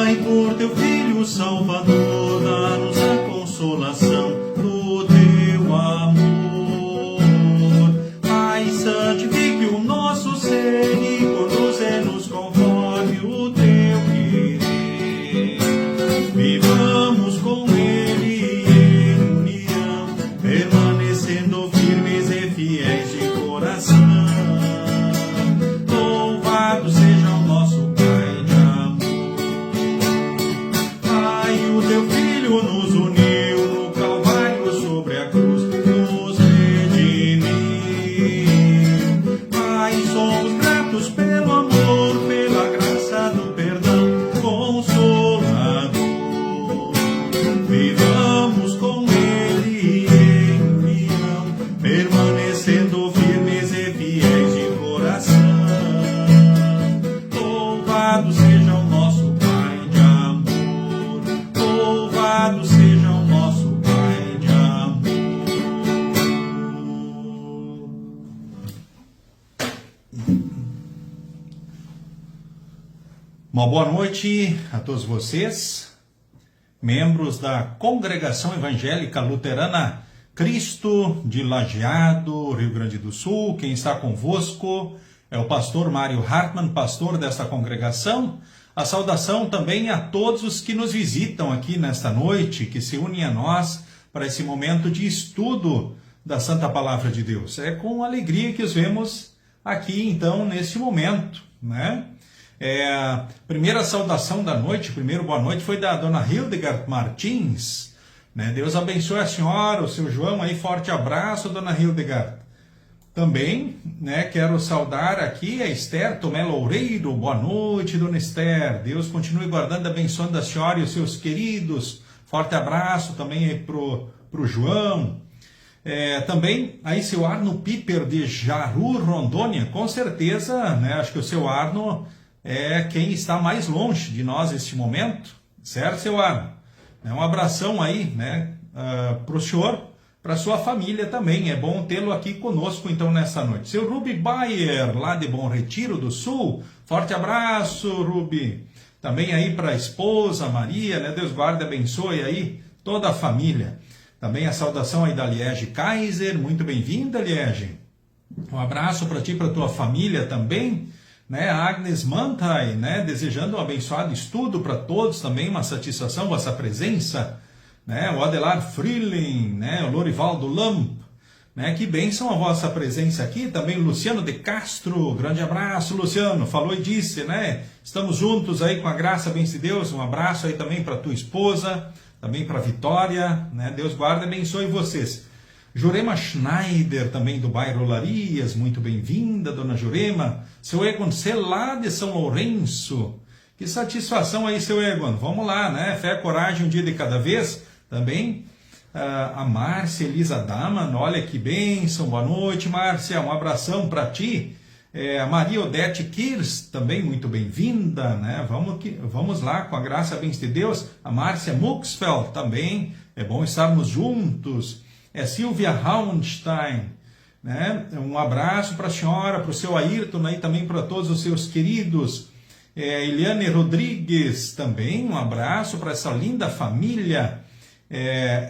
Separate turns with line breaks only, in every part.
Pai, por teu Filho Salvador, dá-nos a consolação do teu amor. Pai, santifique o nosso ser e conduze-nos conforme o teu querer. Vivamos com Ele em união, permanecendo firmes e fiéis de coração. Louvado seja o nosso Pai de amor. Pai, o teu Filho nos uniu no Calvário sobre a cruz, nos redimiu. Pai, somos gratos pelo amor, pela graça do perdão consolador. Vivamos com Ele em união, permanecendo firmes e fiéis de coração. Louvado seja o nosso Pai de amor. Louvado seja o nosso Pai de amor. Uma boa noite a todos vocês, membros da Congregação Evangélica Luterana Cristo de Lajeado, Rio Grande do Sul. Quem está convosco é o pastor Mário Hartmann, pastor desta congregação. A saudação também a todos os que nos visitam aqui nesta noite, que se unem a nós para esse momento de estudo da Santa Palavra de Deus. É com alegria que os vemos aqui, então, neste momento, né? A primeira saudação da noite, primeiro boa noite, foi da dona Hildegard Martins, né? Deus abençoe a senhora, o seu João aí, forte abraço, dona Hildegard. Também, né, quero saudar aqui a Esther Tomé Loureiro. Boa noite, dona Esther. Deus continue guardando, abençoando a senhora e os seus queridos. Forte abraço também aí pro João. Também aí seu Arno Piper de Jaru, Rondônia. Com certeza, né, acho que o seu Arno é quem está mais longe de nós neste momento, certo, seu Arno? Um abração aí, né, para o senhor, para sua família também. É bom tê-lo aqui conosco, então, nessa noite. Seu Ruby Bayer, lá de Bom Retiro do Sul. Forte abraço, Ruby. Também aí para a esposa, Maria, né? Deus guarde e abençoe aí toda a família. Também a saudação aí da Liege Kaiser. Muito bem-vinda, Liege. Um abraço para ti e para tua família também. Né, a Agnes Mantai, né, desejando um abençoado estudo para todos também, uma satisfação vossa presença, né, o Adelar Freeling, né, o Lorivaldo Lamp, né, que bênção a vossa presença aqui, também o Luciano de Castro, grande abraço, Luciano, falou e disse, né, estamos juntos aí com a graça, bem de Deus, um abraço aí também para tua esposa, também para Vitória, né, Deus guarde e abençoe vocês. Jurema Schneider, também do bairro Larias, muito bem-vinda, dona Jurema. Seu Egon C, lá de São Lourenço. Que satisfação aí, seu Egon. Vamos lá, né? Fé, coragem, um dia de cada vez. Também a Márcia Elisa Daman, olha que bênção. Boa noite, Márcia. Um abração para ti. A Maria Odete Kirs, também muito bem-vinda, né? Vamos lá, com a graça bem de Deus. A Márcia Muxfeld também. É bom estarmos juntos. Silvia Raunstein, né? Um abraço para a senhora, para o seu Ayrton, aí também para todos os seus queridos. Eliane Rodrigues, também um abraço para essa linda família.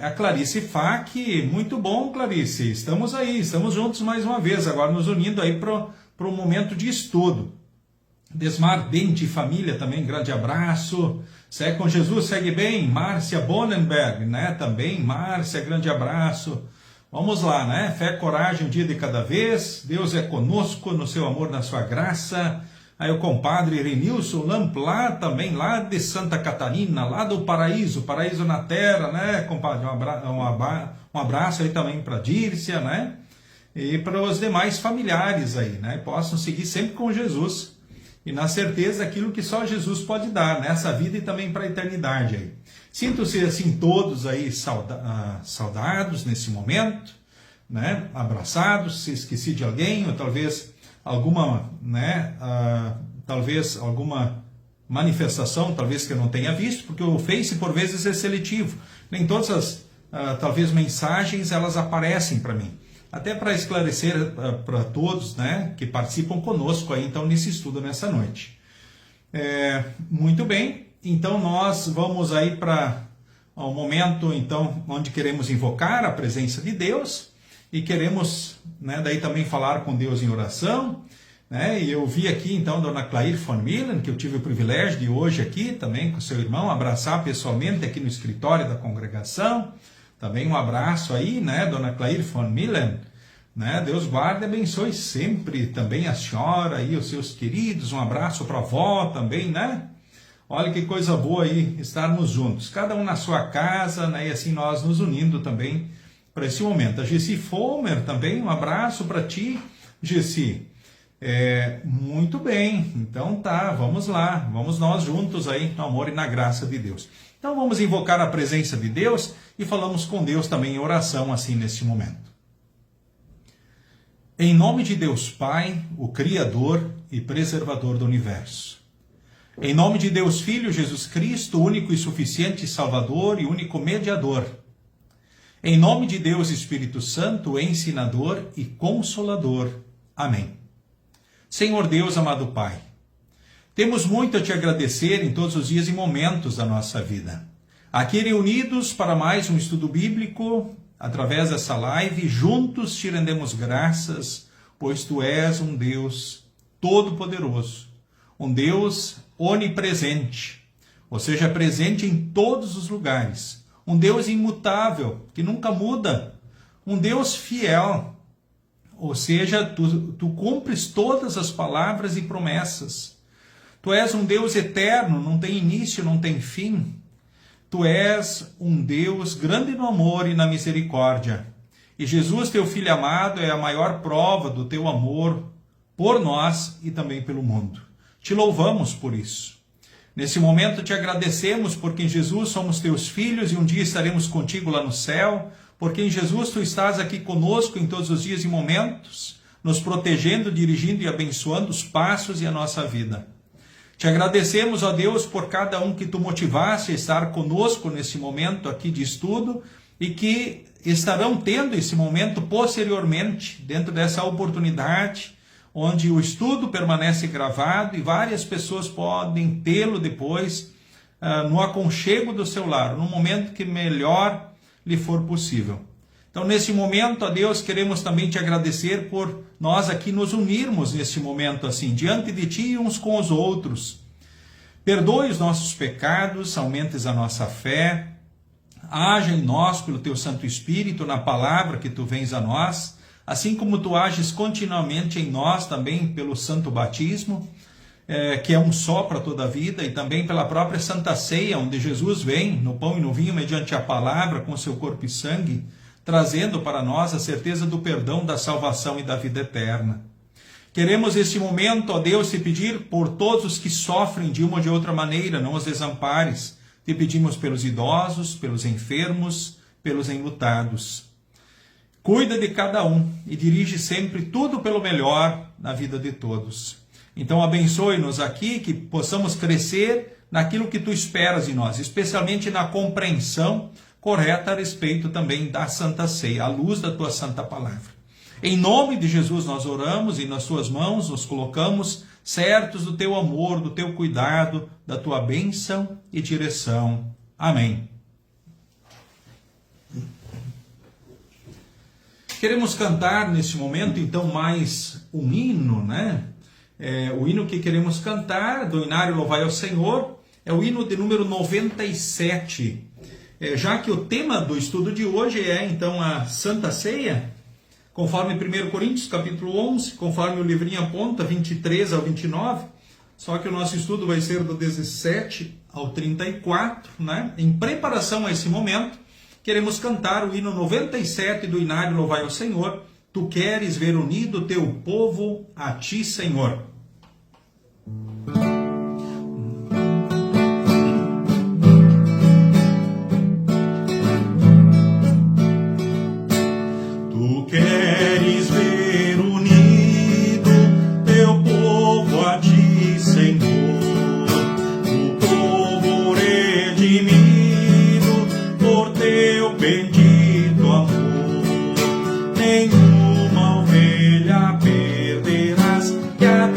A Clarice Fac, muito bom, Clarice, estamos aí, estamos juntos mais uma vez, agora nos unindo aí para o momento de estudo. Desmar Dente Família também, grande abraço. Segue com Jesus, segue bem. Márcia Bonenberg, né? Também, Márcia, grande abraço. Vamos lá, né? Fé, coragem, um dia de cada vez. Deus é conosco no seu amor, na sua graça. Aí o compadre Renilson Lamp, lá também, lá de Santa Catarina, lá do Paraíso, Paraíso na Terra, né, compadre? Um abraço aí também para Dírcia, né? E para os demais familiares aí, né? Possam seguir sempre com Jesus. E na certeza aquilo que só Jesus pode dar, nessa vida e também para a eternidade aí. Sinto-se assim todos aí saudados nesse momento, né? Abraçados, se esqueci de alguém, ou talvez alguma, né? Talvez alguma manifestação, talvez que eu não tenha visto, porque o Face por vezes é seletivo. Nem todas as, talvez, mensagens elas aparecem para mim. Até para esclarecer para todos, né, que participam conosco aí, então, nesse estudo nessa noite. Muito bem, então nós vamos aí para um momento então onde queremos invocar a presença de Deus e queremos, né, daí também falar com Deus em oração, né? E eu vi aqui então Dona Claire von Millen, que eu tive o privilégio de hoje aqui também com seu irmão abraçar pessoalmente aqui no escritório da congregação. Também um abraço aí, né, Dona Claire von Millen, né? Deus guarde e abençoe sempre também a senhora e os seus queridos. Um abraço para a avó também, né? Olha que coisa boa aí estarmos juntos, cada um na sua casa, né? E assim nós nos unindo também para esse momento. A Gessi Fomer também, um abraço para ti, Gessi. Muito bem, então tá, vamos lá, vamos nós juntos aí no amor e na graça de Deus. Então vamos invocar a presença de Deus e falamos com Deus também em oração assim nesse momento. Em nome de Deus Pai, o Criador e Preservador do Universo. Em nome de Deus Filho Jesus Cristo, único e suficiente Salvador e único Mediador. Em nome de Deus Espírito Santo, ensinador e consolador. Amém. Senhor Deus, amado Pai, temos muito a te agradecer em todos os dias e momentos da nossa vida. Aqui reunidos para mais um estudo bíblico, através dessa live, juntos te rendemos graças, pois tu és um Deus todo-poderoso, um Deus onipresente, ou seja, presente em todos os lugares, um Deus imutável, que nunca muda, um Deus fiel, ou seja, tu cumpres todas as palavras e promessas. Tu és um Deus eterno, não tem início, não tem fim. Tu és um Deus grande no amor e na misericórdia. E Jesus, teu Filho amado, é a maior prova do teu amor por nós e também pelo mundo. Te louvamos por isso. Nesse momento te agradecemos porque em Jesus somos teus filhos e um dia estaremos contigo lá no céu, porque em Jesus tu estás aqui conosco em todos os dias e momentos, nos protegendo, dirigindo e abençoando os passos e a nossa vida. Te agradecemos, ó Deus, por cada um que tu motivaste a estar conosco nesse momento aqui de estudo e que estarão tendo esse momento posteriormente, dentro dessa oportunidade, onde o estudo permanece gravado e várias pessoas podem tê-lo depois no aconchego do seu lar, no momento que melhor lhe for possível. Então, nesse momento, ó Deus, queremos também te agradecer por nós aqui nos unirmos nesse momento assim, diante de ti e uns com os outros. Perdoe os nossos pecados, aumentes a nossa fé, haja em nós pelo teu Santo Espírito, na palavra que tu vens a nós, assim como tu ages continuamente em nós também pelo santo batismo, que é um só para toda a vida, e também pela própria Santa Ceia, onde Jesus vem no pão e no vinho mediante a palavra com seu corpo e sangue, trazendo para nós a certeza do perdão, da salvação e da vida eterna. Queremos este momento, ó Deus, te pedir por todos os que sofrem de uma ou de outra maneira, não os desampares. Te pedimos pelos idosos, pelos enfermos, pelos enlutados. Cuida de cada um e dirige sempre tudo pelo melhor na vida de todos. Então abençoe-nos aqui, que possamos crescer naquilo que tu esperas de nós, especialmente na compreensão correta a respeito também da Santa Ceia, à luz da tua santa palavra. Em nome de Jesus nós oramos e nas tuas mãos nos colocamos, certos do teu amor, do teu cuidado, da tua bênção e direção. Amém. Queremos cantar nesse momento, então, mais um hino, né? O hino que queremos cantar, do Inário Louvai ao Senhor, é o hino de número 97. Já que o tema do estudo de hoje é, então, a Santa Ceia, conforme 1 Coríntios, capítulo 11, conforme o livrinho aponta, 23 ao 29, só que o nosso estudo vai ser do 17 ao 34, né? Em preparação a esse momento, queremos cantar o hino 97 do Inário Louvai ao Senhor, Tu queres ver unido teu povo a ti, Senhor. Tu queres ver unido teu povo a ti, Senhor. O povo redimido por teu bendito amor. Nenhuma ovelha perderás, que a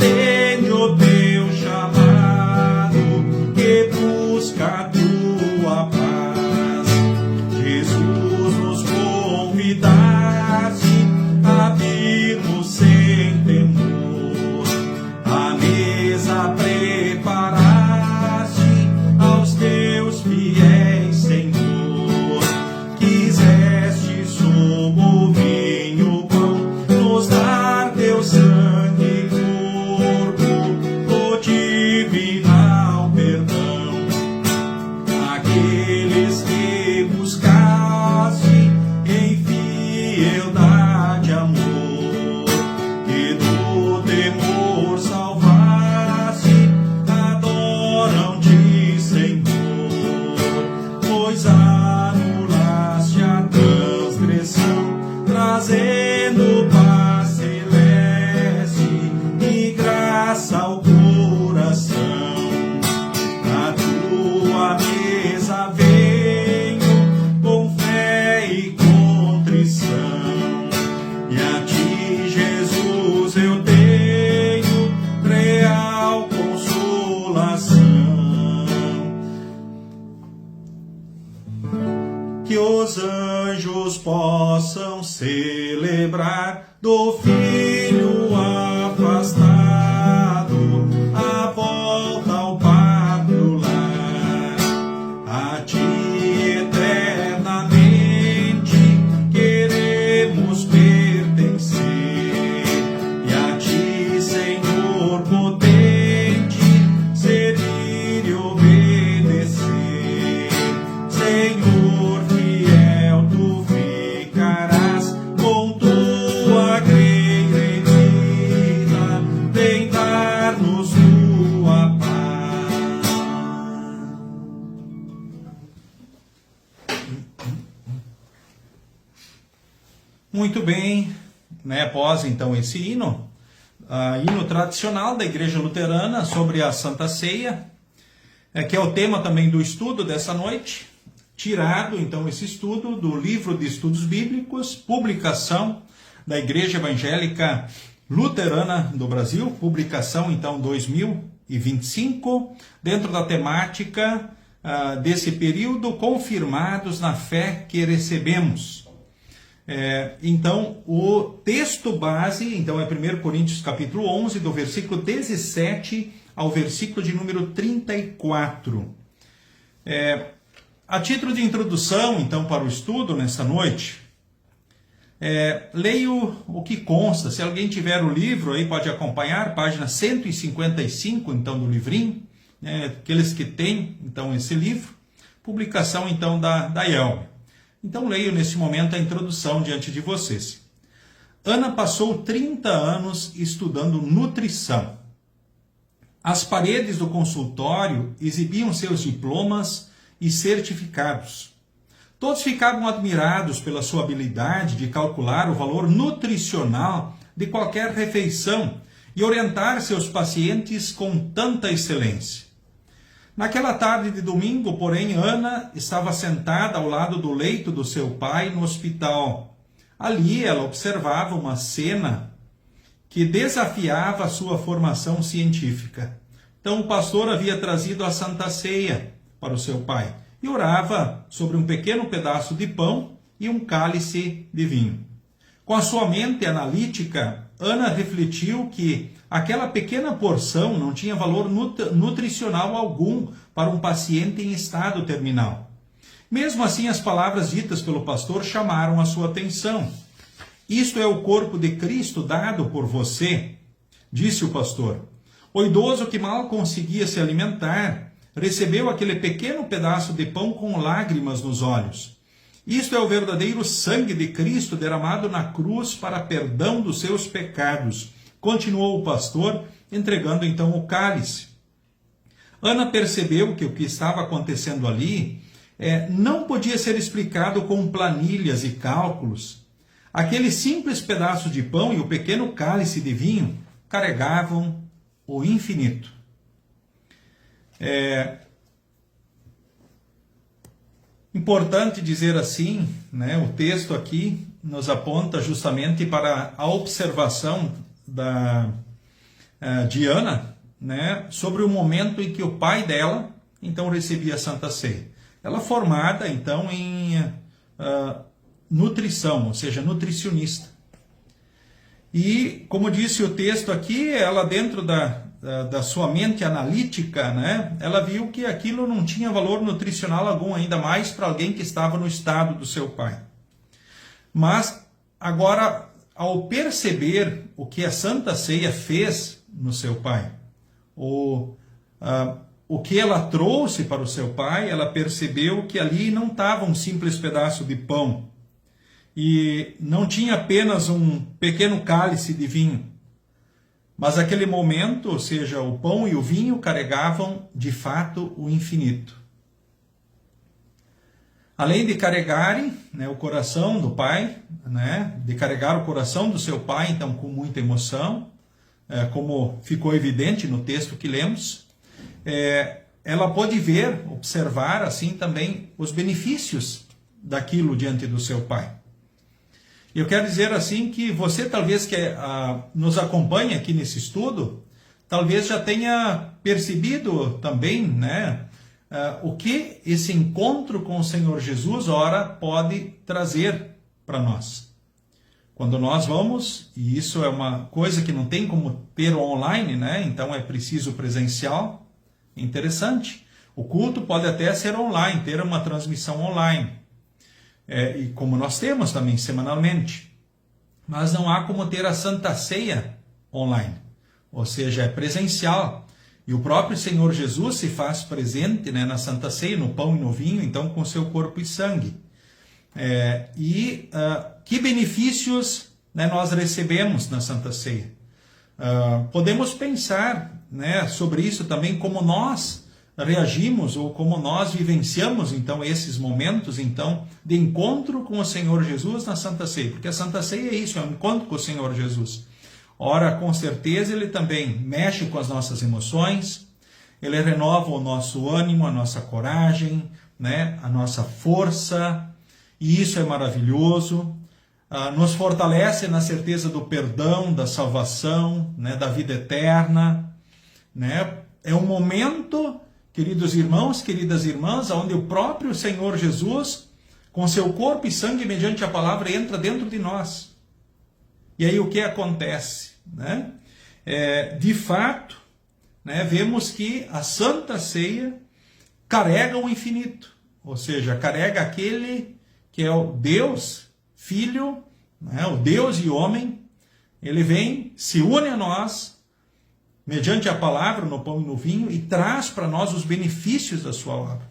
que os anjos possam celebrar do Filho afastado, a volta ao pátrio lar. A ti eternamente queremos pertencer, e a ti, Senhor potente, servir e obedecer. Senhor fiel, tu ficarás com tua grei redita, vem dar-nos tua paz. Muito bem, né? Após então esse hino, hino tradicional da Igreja Luterana sobre a Santa Ceia, que é o tema também do estudo dessa noite, tirado então esse estudo do Livro de Estudos Bíblicos, publicação da Igreja Evangélica Luterana do Brasil, publicação então 2025, dentro da temática desse período, confirmados na fé que recebemos. Então, o texto base então é 1 Coríntios capítulo 11, do versículo 17 ao versículo de número 34. A título de introdução, então, para o estudo nessa noite, leio o que consta. Se alguém tiver o livro aí, pode acompanhar, página 155, então, do livrinho, aqueles que têm, então, esse livro, publicação, então, da IELB. Então, leio nesse momento a introdução diante de vocês. Ana passou 30 anos estudando nutrição. As paredes do consultório exibiam seus diplomas e certificados. Todos ficavam admirados pela sua habilidade de calcular o valor nutricional de qualquer refeição e orientar seus pacientes com tanta excelência. Naquela tarde de domingo, porém, Ana estava sentada ao lado do leito do seu pai no hospital. Ali ela observava uma cena que desafiava a sua formação científica. Então o pastor havia trazido a Santa Ceia para o seu pai e orava sobre um pequeno pedaço de pão e um cálice de vinho. Com a sua mente analítica, Ana refletiu que aquela pequena porção não tinha valor nutricional algum para um paciente em estado terminal. Mesmo assim, as palavras ditas pelo pastor chamaram a sua atenção. Isto é o corpo de Cristo dado por você, disse o pastor. O idoso que mal conseguia se alimentar recebeu aquele pequeno pedaço de pão com lágrimas nos olhos. Isto é o verdadeiro sangue de Cristo derramado na cruz para perdão dos seus pecados, continuou o pastor, entregando então o cálice. Ana percebeu que o que estava acontecendo ali não podia ser explicado com planilhas e cálculos. Aquele simples pedaço de pão e o pequeno cálice de vinho carregavam o infinito. Importante dizer assim, né, o texto aqui nos aponta justamente para a observação de Ana, né, sobre o momento em que o pai dela então recebia a Santa Ceia. Ela formada então em nutrição, ou seja, nutricionista. E, como disse o texto aqui, ela dentro da sua mente analítica, né, ela viu que aquilo não tinha valor nutricional algum, ainda mais para alguém que estava no estado do seu pai. Mas, agora, ao perceber o que a Santa Ceia fez no seu pai, o que ela trouxe para o seu pai, ela percebeu que ali não estava um simples pedaço de pão, e não tinha apenas um pequeno cálice de vinho, mas aquele momento, ou seja, o pão e o vinho carregavam de fato o infinito. Além de carregarem, né, o coração do pai, né, de carregar o coração do seu pai, então com muita emoção, como ficou evidente no texto que lemos, ela pôde ver, observar assim também os benefícios daquilo diante do seu pai. Eu quero dizer assim que você talvez que nos acompanha aqui nesse estudo, talvez já tenha percebido também, né, o que esse encontro com o Senhor Jesus, ora, pode trazer para nós. Quando nós vamos, e isso é uma coisa que não tem como ter online, né? Então é preciso presencial, interessante. O culto pode até ser online, ter uma transmissão online, e como nós temos também semanalmente. Mas não há como ter a Santa Ceia online, ou seja, é presencial. E o próprio Senhor Jesus se faz presente, né, na Santa Ceia, no pão e no vinho, então com seu corpo e sangue. Que benefícios, né, nós recebemos na Santa Ceia? Podemos pensar, né, sobre isso também, como nós reagimos ou como nós vivenciamos então esses momentos então de encontro com o Senhor Jesus na Santa Ceia, porque a Santa Ceia é isso, é um encontro com o Senhor Jesus. Ora, com certeza ele também mexe com as nossas emoções, ele renova o nosso ânimo, a nossa coragem, né, a nossa força, e isso é maravilhoso. Nos fortalece na certeza do perdão, da salvação, né, da vida eterna, né? É um momento, queridos irmãos, queridas irmãs, onde o próprio Senhor Jesus, com seu corpo e sangue mediante a palavra, entra dentro de nós. E aí o que acontece? Né? De fato, né, vemos que a Santa Ceia carrega o infinito, ou seja, carrega aquele que é o Deus, Filho, né, o Deus e homem. Ele vem, se une a nós, mediante a palavra, no pão e no vinho, e traz para nós os benefícios da sua obra.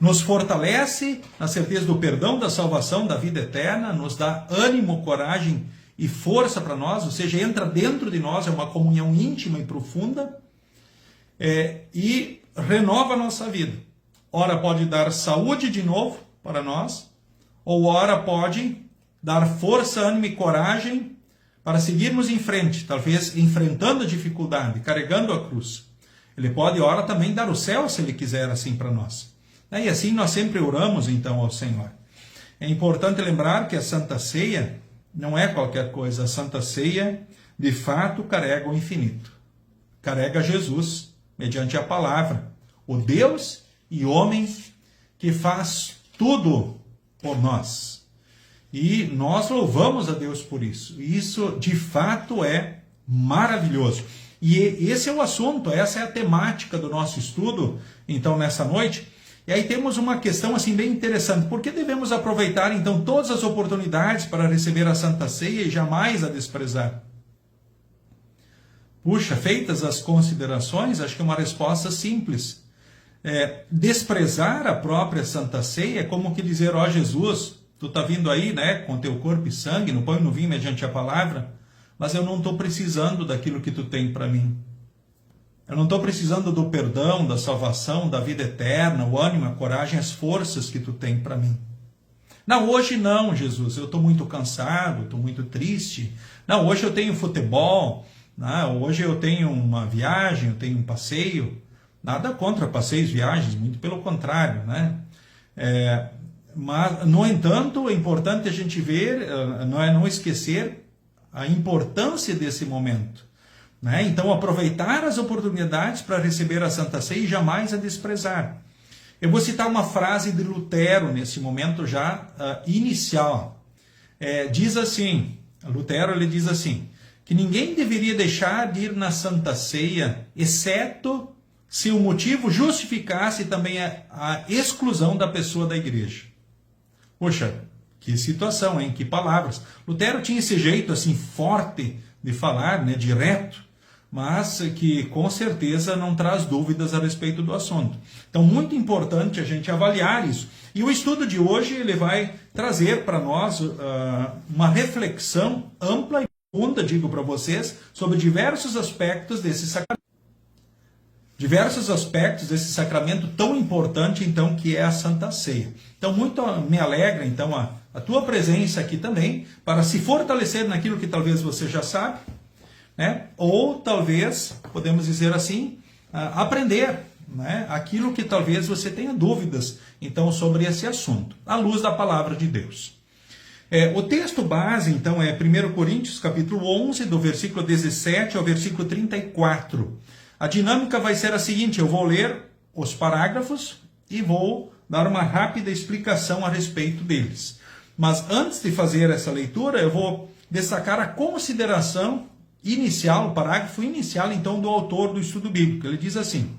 Nos fortalece na certeza do perdão, da salvação, da vida eterna, nos dá ânimo, coragem e força para nós, ou seja, entra dentro de nós, é uma comunhão íntima e profunda, e renova a nossa vida. Ora pode dar saúde de novo para nós, ou ora pode dar força, ânimo e coragem para seguirmos em frente, talvez enfrentando a dificuldade, carregando a cruz. Ele pode, ora, também dar o céu, se ele quiser, assim para nós. E assim nós sempre oramos, então, ao Senhor. É importante lembrar que a Santa Ceia não é qualquer coisa. A Santa Ceia, de fato, carrega o infinito. Carrega Jesus, mediante a palavra. O Deus e homem que faz tudo por nós. E nós louvamos a Deus por isso. Isso, de fato, é maravilhoso. E esse é o assunto, essa é a temática do nosso estudo, então, nessa noite. E aí temos uma questão assim bem interessante. Por que devemos aproveitar, então, todas as oportunidades para receber a Santa Ceia e jamais a desprezar? Puxa, feitas as considerações, acho que é uma resposta simples. Desprezar a própria Santa Ceia é como que dizer, ó Jesus, tu tá vindo aí, né, com teu corpo e sangue, no pão e no vinho, mediante a palavra, mas eu não estou precisando daquilo que tu tem para mim. Eu não estou precisando do perdão, da salvação, da vida eterna, o ânimo, a coragem, as forças que tu tem para mim. Não, hoje não, Jesus, eu estou muito cansado, estou muito triste. Não, hoje eu tenho futebol, não, hoje eu tenho uma viagem, eu tenho um passeio. Nada contra passeios, viagens, muito pelo contrário, né? Mas, no entanto, é importante a gente ver, não esquecer a importância desse momento. Né? Então, aproveitar as oportunidades para receber a Santa Ceia e jamais a desprezar. Eu vou citar uma frase de Lutero nesse momento já inicial. Diz assim, Lutero ele diz assim, que ninguém deveria deixar de ir na Santa Ceia, exceto se o motivo justificasse também a exclusão da pessoa da igreja. Poxa, que situação, hein? Que palavras. Lutero tinha esse jeito assim forte de falar, né, direto, mas que com certeza não traz dúvidas a respeito do assunto. Então, muito importante a gente avaliar isso. E o estudo de hoje ele vai trazer para nós uma reflexão ampla e profunda, digo para vocês, sobre diversos aspectos desse sacramento. Diversos aspectos desse sacramento tão importante, então, que é a Santa Ceia. Então, muito me alegra, então, a tua presença aqui também, para se fortalecer naquilo que talvez você já sabe, né? Ou talvez, podemos dizer assim, aprender, né, aquilo que talvez você tenha dúvidas, então, sobre esse assunto, à luz da palavra de Deus. O texto base, então, é 1 Coríntios, capítulo 11, do versículo 17 ao versículo 34. A dinâmica vai ser a seguinte, eu vou ler os parágrafos e vou dar uma rápida explicação a respeito deles. Mas antes de fazer essa leitura, eu vou destacar a consideração inicial, o parágrafo inicial, então, do autor do estudo bíblico. Ele diz assim: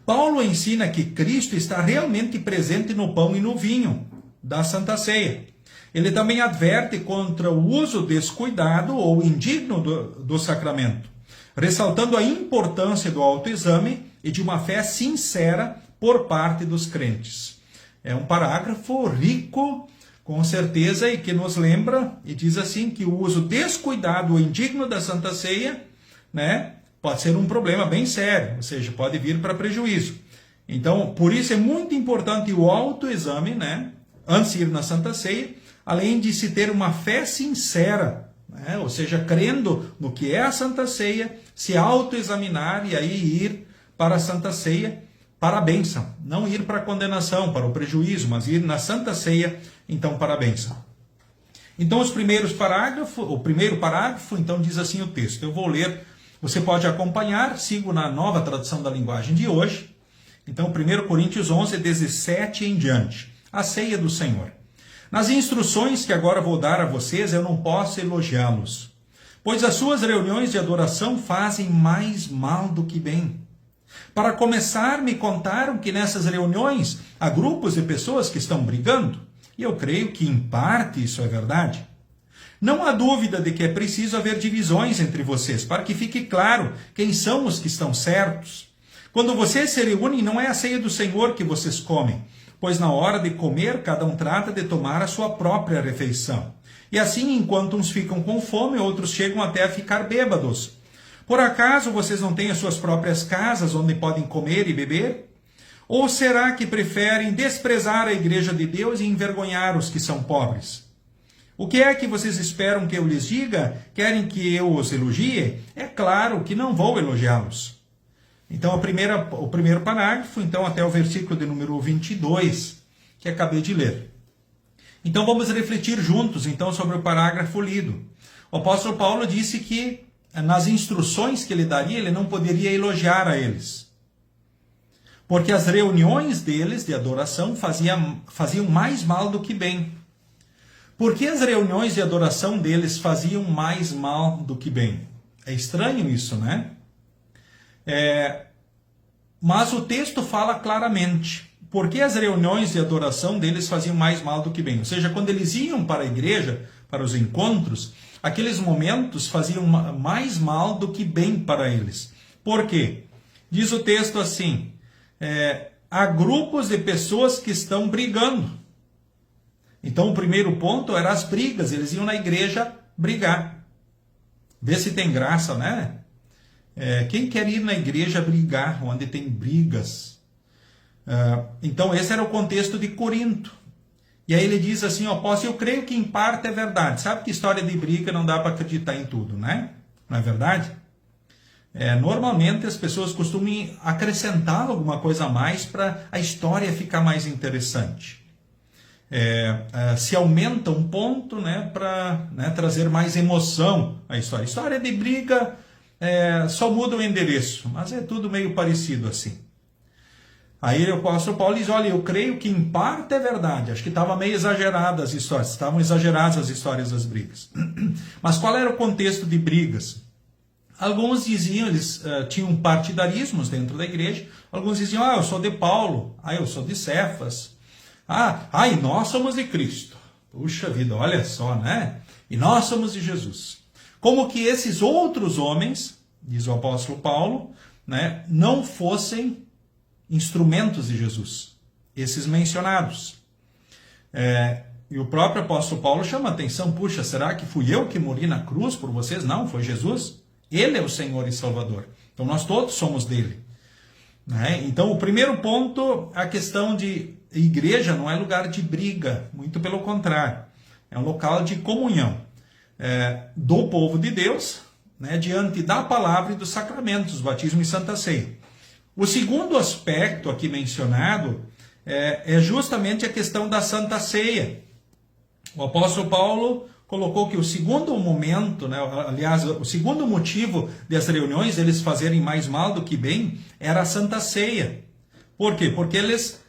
Paulo ensina que Cristo está realmente presente no pão e no vinho da Santa Ceia. Ele também adverte contra o uso descuidado ou indigno do sacramento, ressaltando a importância do autoexame e de uma fé sincera por parte dos crentes. É um parágrafo rico, com certeza, e que nos lembra e diz assim que o uso descuidado ou indigno da Santa Ceia, né, pode ser um problema bem sério, ou seja, pode vir para prejuízo. Então, por isso é muito importante o autoexame, né, antes de ir na Santa Ceia, além de se ter uma fé sincera, né, ou seja, crendo no que é a Santa Ceia, se autoexaminar e aí ir para a Santa Ceia para a bênção. Não ir para a condenação, para o prejuízo, mas ir na Santa Ceia, então, para a bênção. Então, o primeiro parágrafo, então, diz assim o texto. Eu vou ler, você pode acompanhar, sigo na Nova Tradução da Linguagem de hoje. Então, 1 Coríntios 11, 17 em diante. A ceia do Senhor. Nas instruções que agora vou dar a vocês, eu não posso elogiá-los, pois as suas reuniões de adoração fazem mais mal do que bem. Para começar, me contaram que nessas reuniões há grupos de pessoas que estão brigando, e eu creio que em parte isso é verdade. Não há dúvida de que é preciso haver divisões entre vocês, para que fique claro quem são os que estão certos. Quando vocês se reúnem, não é a ceia do Senhor que vocês comem, pois na hora de comer, cada um trata de tomar a sua própria refeição. E assim, enquanto uns ficam com fome, outros chegam até a ficar bêbados. Por acaso vocês não têm as suas próprias casas onde podem comer e beber? Ou será que preferem desprezar a igreja de Deus e envergonhar os que são pobres? O que é que vocês esperam que eu lhes diga? Querem que eu os elogie? É claro que não vou elogiá-los. Então, o primeiro parágrafo, então, até o versículo de número 22, que acabei de ler. Então, vamos refletir juntos, então, sobre o parágrafo lido. O apóstolo Paulo disse que, nas instruções que ele daria, ele não poderia elogiar a eles. Porque as reuniões deles de adoração faziam mais mal do que bem. Por que as reuniões de adoração deles faziam mais mal do que bem? É estranho isso, né? Mas o texto fala claramente. Por que as reuniões de adoração deles faziam mais mal do que bem? Ou seja, quando eles iam para a igreja, para os encontros, aqueles momentos faziam mais mal do que bem para eles. Por quê? Diz o texto assim, há grupos de pessoas que estão brigando. Então, o primeiro ponto era as brigas. Eles iam na igreja brigar. Vê se tem graça, né? Quem quer ir na igreja brigar, onde tem brigas? Então, esse era o contexto de Corinto. E aí ele diz assim, apóstolo, eu creio que em parte é verdade. Sabe que história de briga não dá para acreditar em tudo, né? Não é verdade? Normalmente as pessoas costumam acrescentar alguma coisa a mais para a história ficar mais interessante. Se aumenta um ponto, né, para trazer mais emoção à história. História de briga só muda o endereço, mas é tudo meio parecido assim. Aí o apóstolo Paulo diz, olha, eu creio que em parte é verdade. Acho que estavam meio exageradas as histórias, estavam exageradas as histórias das brigas. Mas qual era o contexto de brigas? Alguns diziam, eles tinham partidarismos dentro da igreja. Alguns diziam, eu sou de Paulo, eu sou de Cefas. E nós somos de Cristo. Puxa vida, olha só, né? E nós somos de Jesus. Como que esses outros homens, diz o apóstolo Paulo, né, não fossem instrumentos de Jesus, esses mencionados. E o próprio apóstolo Paulo chama a atenção, puxa, será que fui eu que morri na cruz por vocês? Não, foi Jesus. Ele é o Senhor e Salvador. Então nós todos somos dele. Então o primeiro ponto, a questão de igreja não é lugar de briga, muito pelo contrário. É um local de comunhão do povo de Deus, né, diante da palavra e dos sacramentos, batismo e santa ceia. O segundo aspecto aqui mencionado é justamente a questão da Santa Ceia. O apóstolo Paulo colocou que o segundo momento, né, aliás, o segundo motivo das reuniões eles fazerem mais mal do que bem era a Santa Ceia. Por quê? Porque eles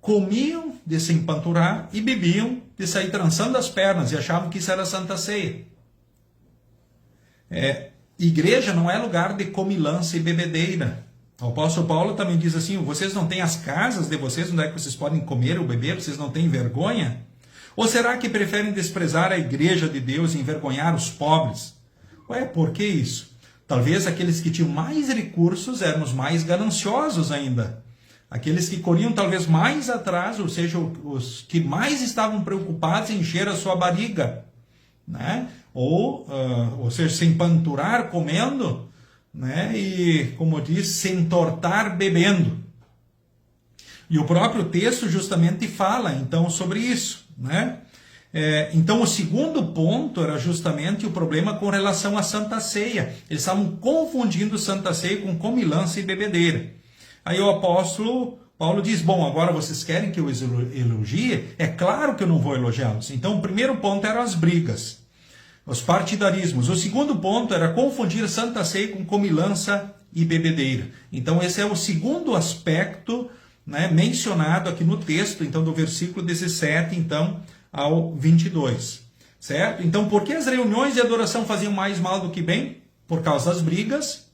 comiam de se empanturar e bebiam de sair trançando as pernas e achavam que isso era Santa Ceia. Igreja não é lugar de comilança e bebedeira. O apóstolo Paulo também diz assim: vocês não têm as casas de vocês onde é que vocês podem comer ou beber? Vocês não têm vergonha? Ou será que preferem desprezar a igreja de Deus e envergonhar os pobres? Por que isso? Talvez aqueles que tinham mais recursos eram os mais gananciosos ainda. Aqueles que corriam talvez mais atrás, ou seja, os que mais estavam preocupados em encher a sua barriga, né? Ou seja, se empanturar comendo, né? E, como diz, se entortar bebendo. E o próprio texto justamente fala, então, sobre isso, né? Então, o segundo ponto era justamente o problema com relação à Santa Ceia. Eles estavam confundindo Santa Ceia com comilança e bebedeira. Aí o apóstolo Paulo diz: bom, agora vocês querem que eu os elogie? É claro que eu não vou elogiá-los. Então, o primeiro ponto eram as brigas, os partidarismos. O segundo ponto era confundir Santa Ceia com comilança e bebedeira. Então, esse é o segundo aspecto, né, mencionado aqui no texto, então, do versículo 17 então, ao 22. Certo? Então, por que as reuniões de adoração faziam mais mal do que bem? Por causa das brigas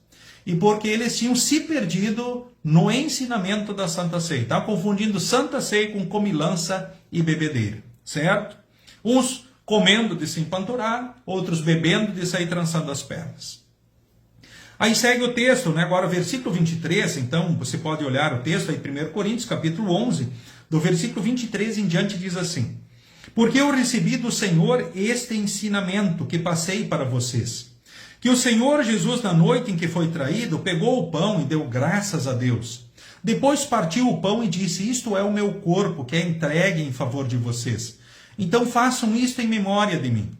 e porque eles tinham se perdido no ensinamento da Santa Ceia. Está confundindo Santa Ceia com comilança e bebedeira. Certo? Uns comendo de se empanturar, outros bebendo de sair trançando as pernas. Aí segue o texto, né? Agora versículo 23, então você pode olhar o texto aí, 1 Coríntios, capítulo 11, do versículo 23 em diante diz assim: porque eu recebi do Senhor este ensinamento que passei para vocês, que o Senhor Jesus, na noite em que foi traído, pegou o pão e deu graças a Deus. Depois partiu o pão e disse: isto é o meu corpo, que é entregue em favor de vocês. Então façam isto em memória de mim.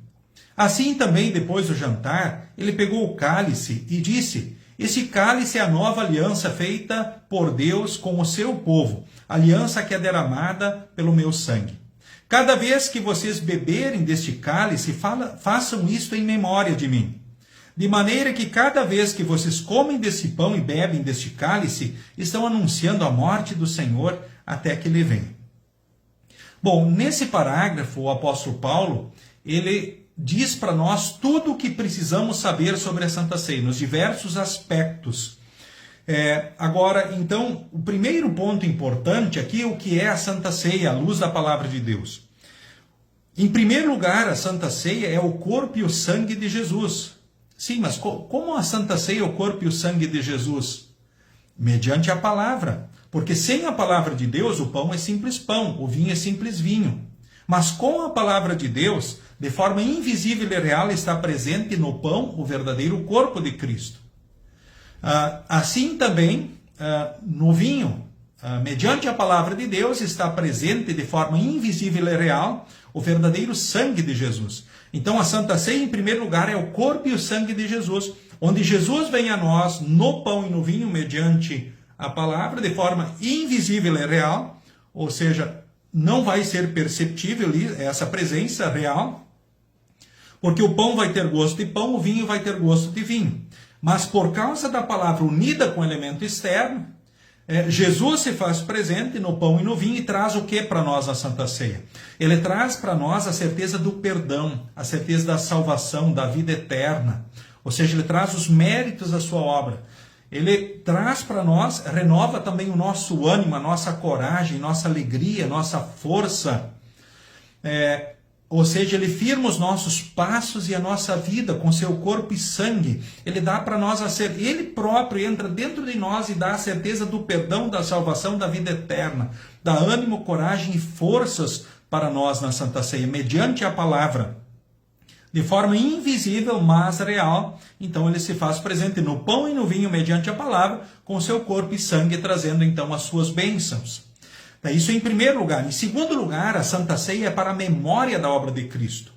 Assim também, depois do jantar, ele pegou o cálice e disse: esse cálice é a nova aliança feita por Deus com o seu povo, aliança que é derramada pelo meu sangue. Cada vez que vocês beberem deste cálice, façam isto em memória de mim. De maneira que cada vez que vocês comem desse pão e bebem deste cálice, estão anunciando a morte do Senhor até que ele venha. Bom, nesse parágrafo, o apóstolo Paulo, ele diz para nós tudo o que precisamos saber sobre a Santa Ceia, nos diversos aspectos. Agora, então, o primeiro ponto importante aqui é o que é a Santa Ceia, à luz da palavra de Deus. Em primeiro lugar, a Santa Ceia é o corpo e o sangue de Jesus. Sim, mas como a Santa Ceia é o corpo e o sangue de Jesus? Mediante a palavra. Porque sem a palavra de Deus, o pão é simples pão, o vinho é simples vinho. Mas com a palavra de Deus, de forma invisível e real, está presente no pão o verdadeiro corpo de Cristo. Assim também, no vinho, mediante a palavra de Deus, está presente de forma invisível e real o verdadeiro sangue de Jesus. Então, a Santa Ceia, em primeiro lugar, é o corpo e o sangue de Jesus, onde Jesus vem a nós no pão e no vinho, mediante a palavra, de forma invisível e real, ou seja, não vai ser perceptível essa presença real, porque o pão vai ter gosto de pão, o vinho vai ter gosto de vinho. Mas por causa da palavra unida com o elemento externo, Jesus se faz presente no pão e no vinho e traz o que para nós na Santa Ceia? Ele traz para nós a certeza do perdão, a certeza da salvação, da vida eterna. Ou seja, ele traz os méritos da sua obra. Ele traz para nós, renova também o nosso ânimo, a nossa coragem, nossa alegria, nossa força. Ou seja, ele firma os nossos passos e a nossa vida com seu corpo e sangue. Ele dá para nós ele próprio entra dentro de nós e dá a certeza do perdão, da salvação, da vida eterna. Dá ânimo, coragem e forças para nós na Santa Ceia, mediante a palavra. De forma invisível, mas real. Então ele se faz presente no pão e no vinho, mediante a palavra, com seu corpo e sangue, trazendo então as suas bênçãos. Isso em primeiro lugar. Em segundo lugar, a Santa Ceia é para a memória da obra de Cristo.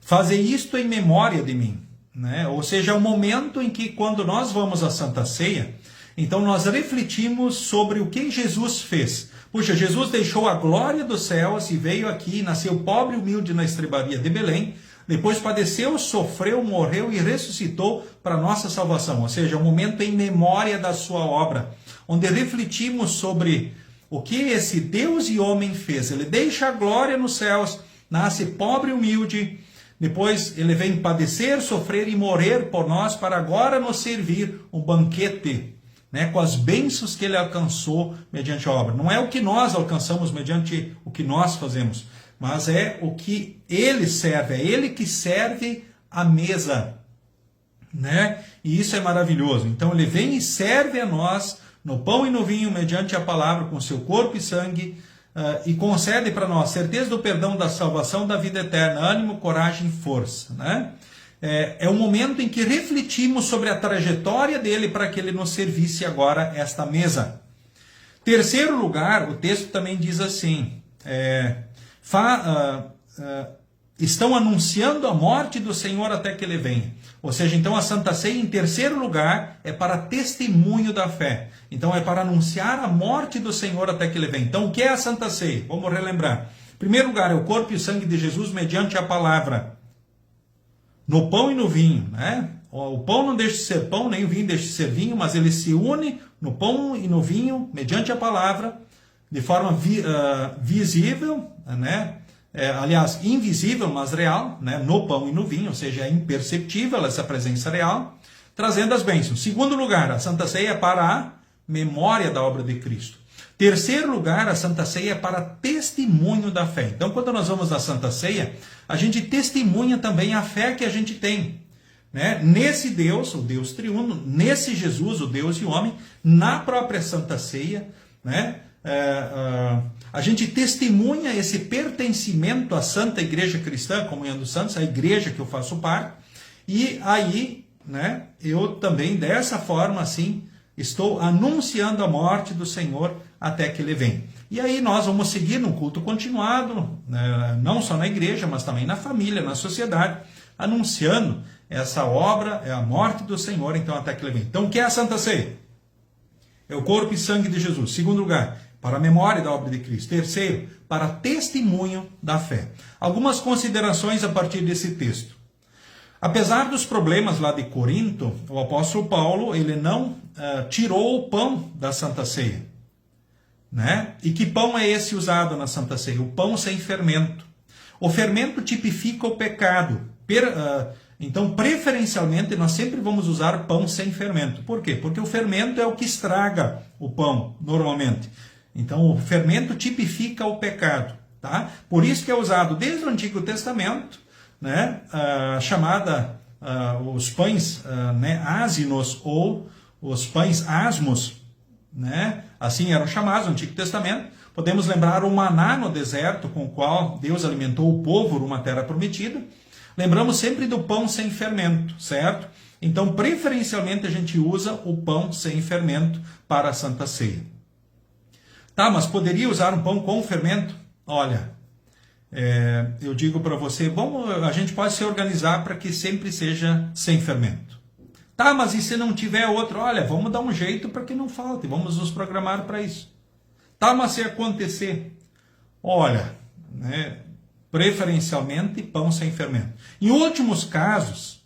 Fazer isto em memória de mim. Né? Ou seja, é o momento em que, quando nós vamos à Santa Ceia, então nós refletimos sobre o que Jesus fez. Puxa, Jesus deixou a glória dos céus e veio aqui, nasceu pobre e humilde na estrebaria de Belém, depois padeceu, sofreu, morreu e ressuscitou para nossa salvação. Ou seja, um momento em memória da sua obra, onde refletimos sobre o que esse Deus e homem fez. Ele deixa a glória nos céus, nasce pobre e humilde, depois ele vem padecer, sofrer e morrer por nós, para agora nos servir um banquete, né, com as bênçãos que ele alcançou mediante a obra. Não é o que nós alcançamos mediante o que nós fazemos, mas é o que ele serve, é ele que serve a mesa, né? E isso é maravilhoso. Então ele vem e serve a nós no pão e no vinho, mediante a palavra, com seu corpo e sangue, e concede para nós certeza do perdão, da salvação, da vida eterna, ânimo, coragem e força, né? É um momento em que refletimos sobre a trajetória dele para que ele nos servisse agora esta mesa. Terceiro lugar, o texto também diz assim, estão anunciando a morte do Senhor até que ele venha. Ou seja, então a Santa Ceia, em terceiro lugar, é para testemunho da fé. Então é para anunciar a morte do Senhor até que ele venha. Então o que é a Santa Ceia? Vamos relembrar. Em primeiro lugar, é o corpo e o sangue de Jesus mediante a palavra. No pão e no vinho, né? O pão não deixa de ser pão, nem o vinho deixa de ser vinho, mas ele se une no pão e no vinho, mediante a palavra, de forma visível, né? Aliás, invisível, mas real, né? No pão e no vinho, ou seja, é imperceptível essa presença real, trazendo as bênçãos. Segundo lugar, a Santa Ceia é para a memória da obra de Cristo. Terceiro lugar, a Santa Ceia é para testemunho da fé. Então, quando nós vamos à Santa Ceia, a gente testemunha também a fé que a gente tem, né? Nesse Deus, o Deus triuno, nesse Jesus, o Deus e o homem, na própria Santa Ceia, né? A gente testemunha esse pertencimento à Santa Igreja Cristã, Comunhão dos Santos, a igreja que eu faço parte, e aí, né, eu também, dessa forma, assim, estou anunciando a morte do Senhor até que ele venha. E aí nós vamos seguir no culto continuado, né, não só na igreja, mas também na família, na sociedade, anunciando essa obra, é a morte do Senhor, então até que ele venha. Então o que é a Santa Ceia? É o corpo e sangue de Jesus. Segundo lugar, para a memória da obra de Cristo. Terceiro, para testemunho da fé. Algumas considerações a partir desse texto. Apesar dos problemas lá de Corinto, o apóstolo Paulo, ele não tirou o pão da Santa Ceia, né? E que pão é esse usado na Santa Ceia? O pão sem fermento. O fermento tipifica o pecado. Então, preferencialmente, nós sempre vamos usar pão sem fermento. Por quê? Porque o fermento é o que estraga o pão, normalmente. Então, o fermento tipifica o pecado, tá? Por isso que é usado desde o Antigo Testamento, né, os pães né, ázinos ou os pães asmos, né, assim eram chamados no Antigo Testamento. Podemos lembrar o maná no deserto, com o qual Deus alimentou o povo numa terra prometida. Lembramos sempre do pão sem fermento, certo? Então, preferencialmente, a gente usa o pão sem fermento para a Santa Ceia. Tá, mas poderia usar um pão com fermento? Olha, eu digo para você, a gente pode se organizar para que sempre seja sem fermento. Tá, mas e se não tiver outro? Olha, vamos dar um jeito para que não falte, vamos nos programar para isso. Tá, mas se acontecer? Olha, né, preferencialmente pão sem fermento. Em últimos casos,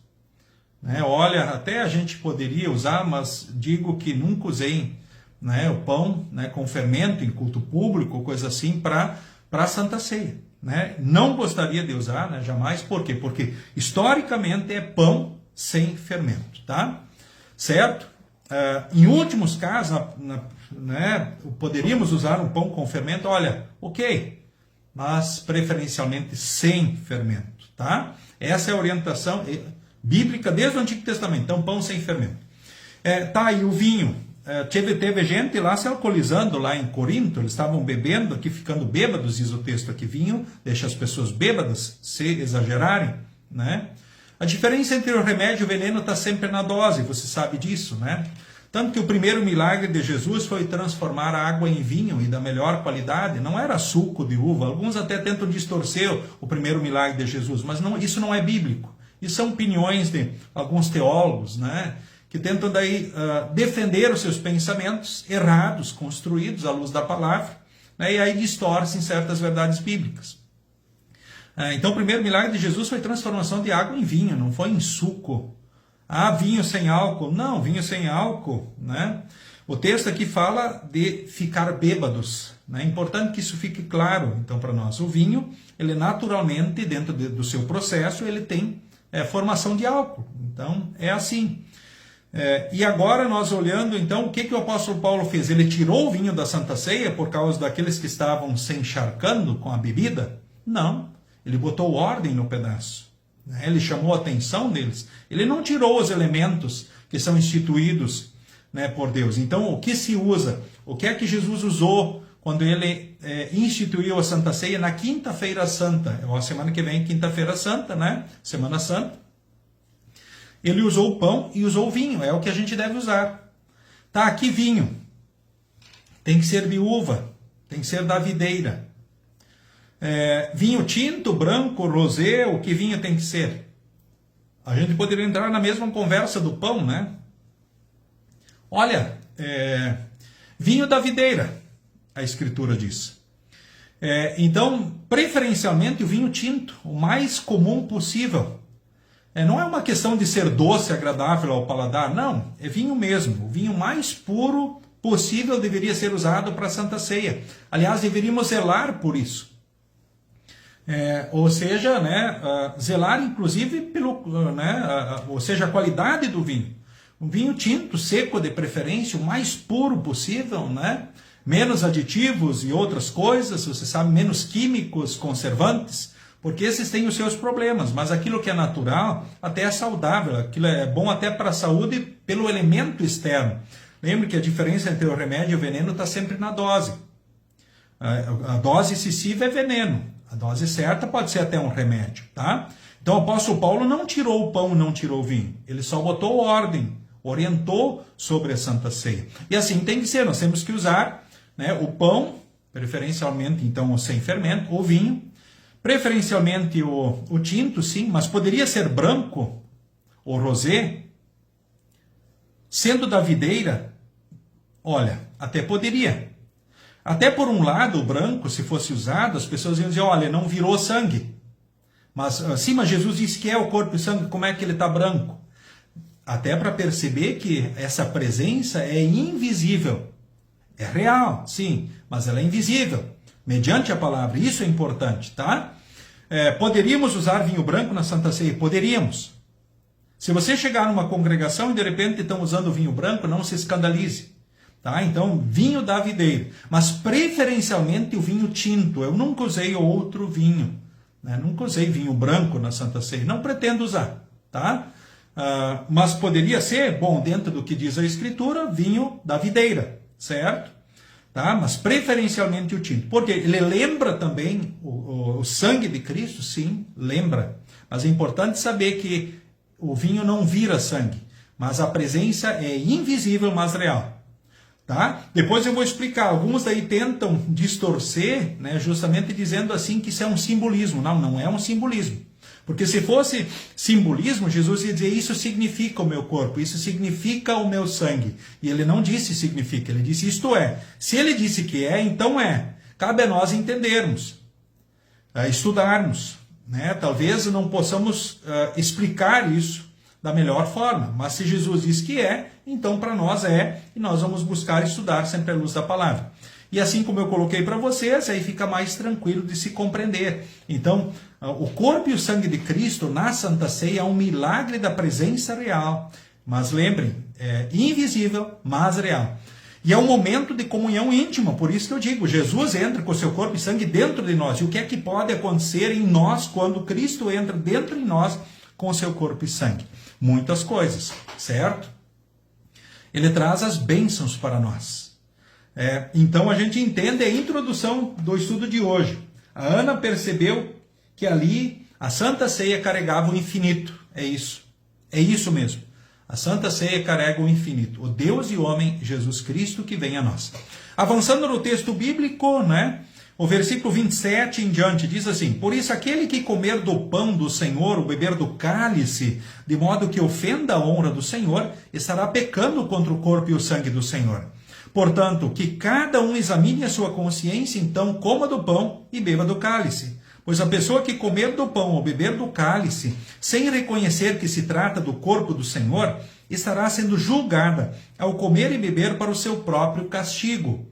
né, olha, até a gente poderia usar, mas digo que nunca usei, né, o pão, né, com fermento em culto público, coisa assim, para a Santa Ceia, né? Não gostaria de usar, né, jamais. Por quê? Porque historicamente é pão sem fermento, tá? Certo? Em últimos casos, né, poderíamos usar um pão com fermento, olha, ok, mas preferencialmente sem fermento, tá? Essa é a orientação bíblica desde o Antigo Testamento, então pão sem fermento. Tá, e o vinho? Teve gente lá se alcoolizando lá em Corinto, eles estavam bebendo, aqui ficando bêbados, diz o texto aqui, vinho deixa as pessoas bêbadas, se exagerarem, né? A diferença entre o remédio e o veneno está sempre na dose, você sabe disso, né? Tanto que o primeiro milagre de Jesus foi transformar a água em vinho e da melhor qualidade, não era suco de uva. Alguns até tentam distorcer o primeiro milagre de Jesus, mas isso não é bíblico. Isso são opiniões de alguns teólogos, né, que tentam daí defender os seus pensamentos errados, construídos à luz da palavra, né, e aí distorcem certas verdades bíblicas. Então o primeiro milagre de Jesus foi transformação de água em vinho, não foi em suco. Ah, vinho sem álcool. Não, vinho sem álcool, né? O texto aqui fala de ficar bêbados. É importante que isso fique claro, então, para nós. O vinho, ele naturalmente, dentro do seu processo, ele tem formação de álcool. Então, é assim. E agora, nós olhando, então, o que o apóstolo Paulo fez? Ele tirou o vinho da Santa Ceia por causa daqueles que estavam se encharcando com a bebida? Não. Ele botou ordem no pedaço. Ele chamou a atenção deles. Ele não tirou os elementos que são instituídos, por Deus. Então, o que se usa? O que é que Jesus usou quando ele instituiu a Santa Ceia na Quinta-feira Santa? A semana que vem, Quinta-feira Santa, né? Semana Santa. Ele usou o pão e usou o vinho. É o que a gente deve usar. Tá, aqui vinho. Tem que ser de uva. Tem que ser da videira. Vinho tinto, branco, rosé, o que vinho tem que ser? A gente poderia entrar na mesma conversa do pão, né? Olha, vinho da videira, a Escritura diz. Então, preferencialmente o vinho tinto, o mais comum possível. Não é uma questão de ser doce, agradável ao paladar, não. É vinho mesmo, o vinho mais puro possível deveria ser usado para a Santa Ceia. Aliás, deveríamos zelar por isso. Ou seja, zelar inclusive pelo, ou seja, a qualidade do vinho. Um vinho tinto, seco de preferência, o mais puro possível, menos aditivos e outras coisas, você sabe, menos químicos, conservantes, porque esses têm os seus problemas, mas aquilo que é natural até é saudável, aquilo é bom até para a saúde pelo elemento externo. Lembre que a diferença entre o remédio e o veneno está sempre na dose. A dose excessiva é veneno. A dose certa pode ser até um remédio, tá? Então o apóstolo Paulo não tirou o pão, não tirou o vinho. Ele só botou ordem, orientou sobre a Santa Ceia. E assim tem que ser, nós temos que usar o pão, preferencialmente então sem fermento, o vinho, preferencialmente o tinto, sim, mas poderia ser branco ou rosé, sendo da videira, olha, até poderia. Até por um lado, o branco, se fosse usado, as pessoas iam dizer, olha, não virou sangue. Mas Jesus disse que é o corpo e sangue, como é que ele está branco? Até para perceber que essa presença é invisível. É real, sim, mas ela é invisível, mediante a palavra. Isso é importante, tá? Poderíamos usar vinho branco na Santa Ceia? Poderíamos. Se você chegar numa congregação e de repente estão usando vinho branco, não se escandalize. Tá? Então, vinho da videira, mas preferencialmente o vinho tinto. Eu nunca usei outro vinho, nunca usei vinho branco na Santa Ceia, não pretendo usar, tá? Mas poderia ser, bom, dentro do que diz a Escritura, vinho da videira, certo? Tá? Mas preferencialmente o tinto, porque ele lembra também o sangue de Cristo, sim, lembra, mas é importante saber que o vinho não vira sangue, mas a presença é invisível, mas real. Tá? Depois eu vou explicar. Alguns daí tentam distorcer, justamente dizendo assim que isso é um simbolismo. Não, não é um simbolismo. Porque se fosse simbolismo, Jesus ia dizer, isso significa o meu corpo, isso significa o meu sangue. E ele não disse significa, ele disse isto é. Se ele disse que é, então é. Cabe a nós entendermos, estudarmos. Talvez não possamos explicar isso da melhor forma, mas se Jesus diz que é, então para nós é, e nós vamos buscar estudar sempre à luz da palavra. E assim como eu coloquei para vocês, aí fica mais tranquilo de se compreender. Então, o corpo e o sangue de Cristo na Santa Ceia é um milagre da presença real, mas lembrem, é invisível, mas real. E é um momento de comunhão íntima, por isso que eu digo, Jesus entra com o seu corpo e sangue dentro de nós. E o que é que pode acontecer em nós quando Cristo entra dentro de nós com o seu corpo e sangue? Muitas coisas, certo? Ele traz as bênçãos para nós. Então a gente entende a introdução do estudo de hoje. A Ana percebeu que ali a Santa Ceia carregava o infinito. É isso. É isso mesmo. A Santa Ceia carrega o infinito. O Deus e o homem, Jesus Cristo, que vem a nós. Avançando no texto bíblico, o versículo 27 em diante diz assim: por isso aquele que comer do pão do Senhor, ou beber do cálice, de modo que ofenda a honra do Senhor, estará pecando contra o corpo e o sangue do Senhor. Portanto, que cada um examine a sua consciência, então coma do pão e beba do cálice. Pois a pessoa que comer do pão ou beber do cálice, sem reconhecer que se trata do corpo do Senhor, estará sendo julgada ao comer e beber para o seu próprio castigo.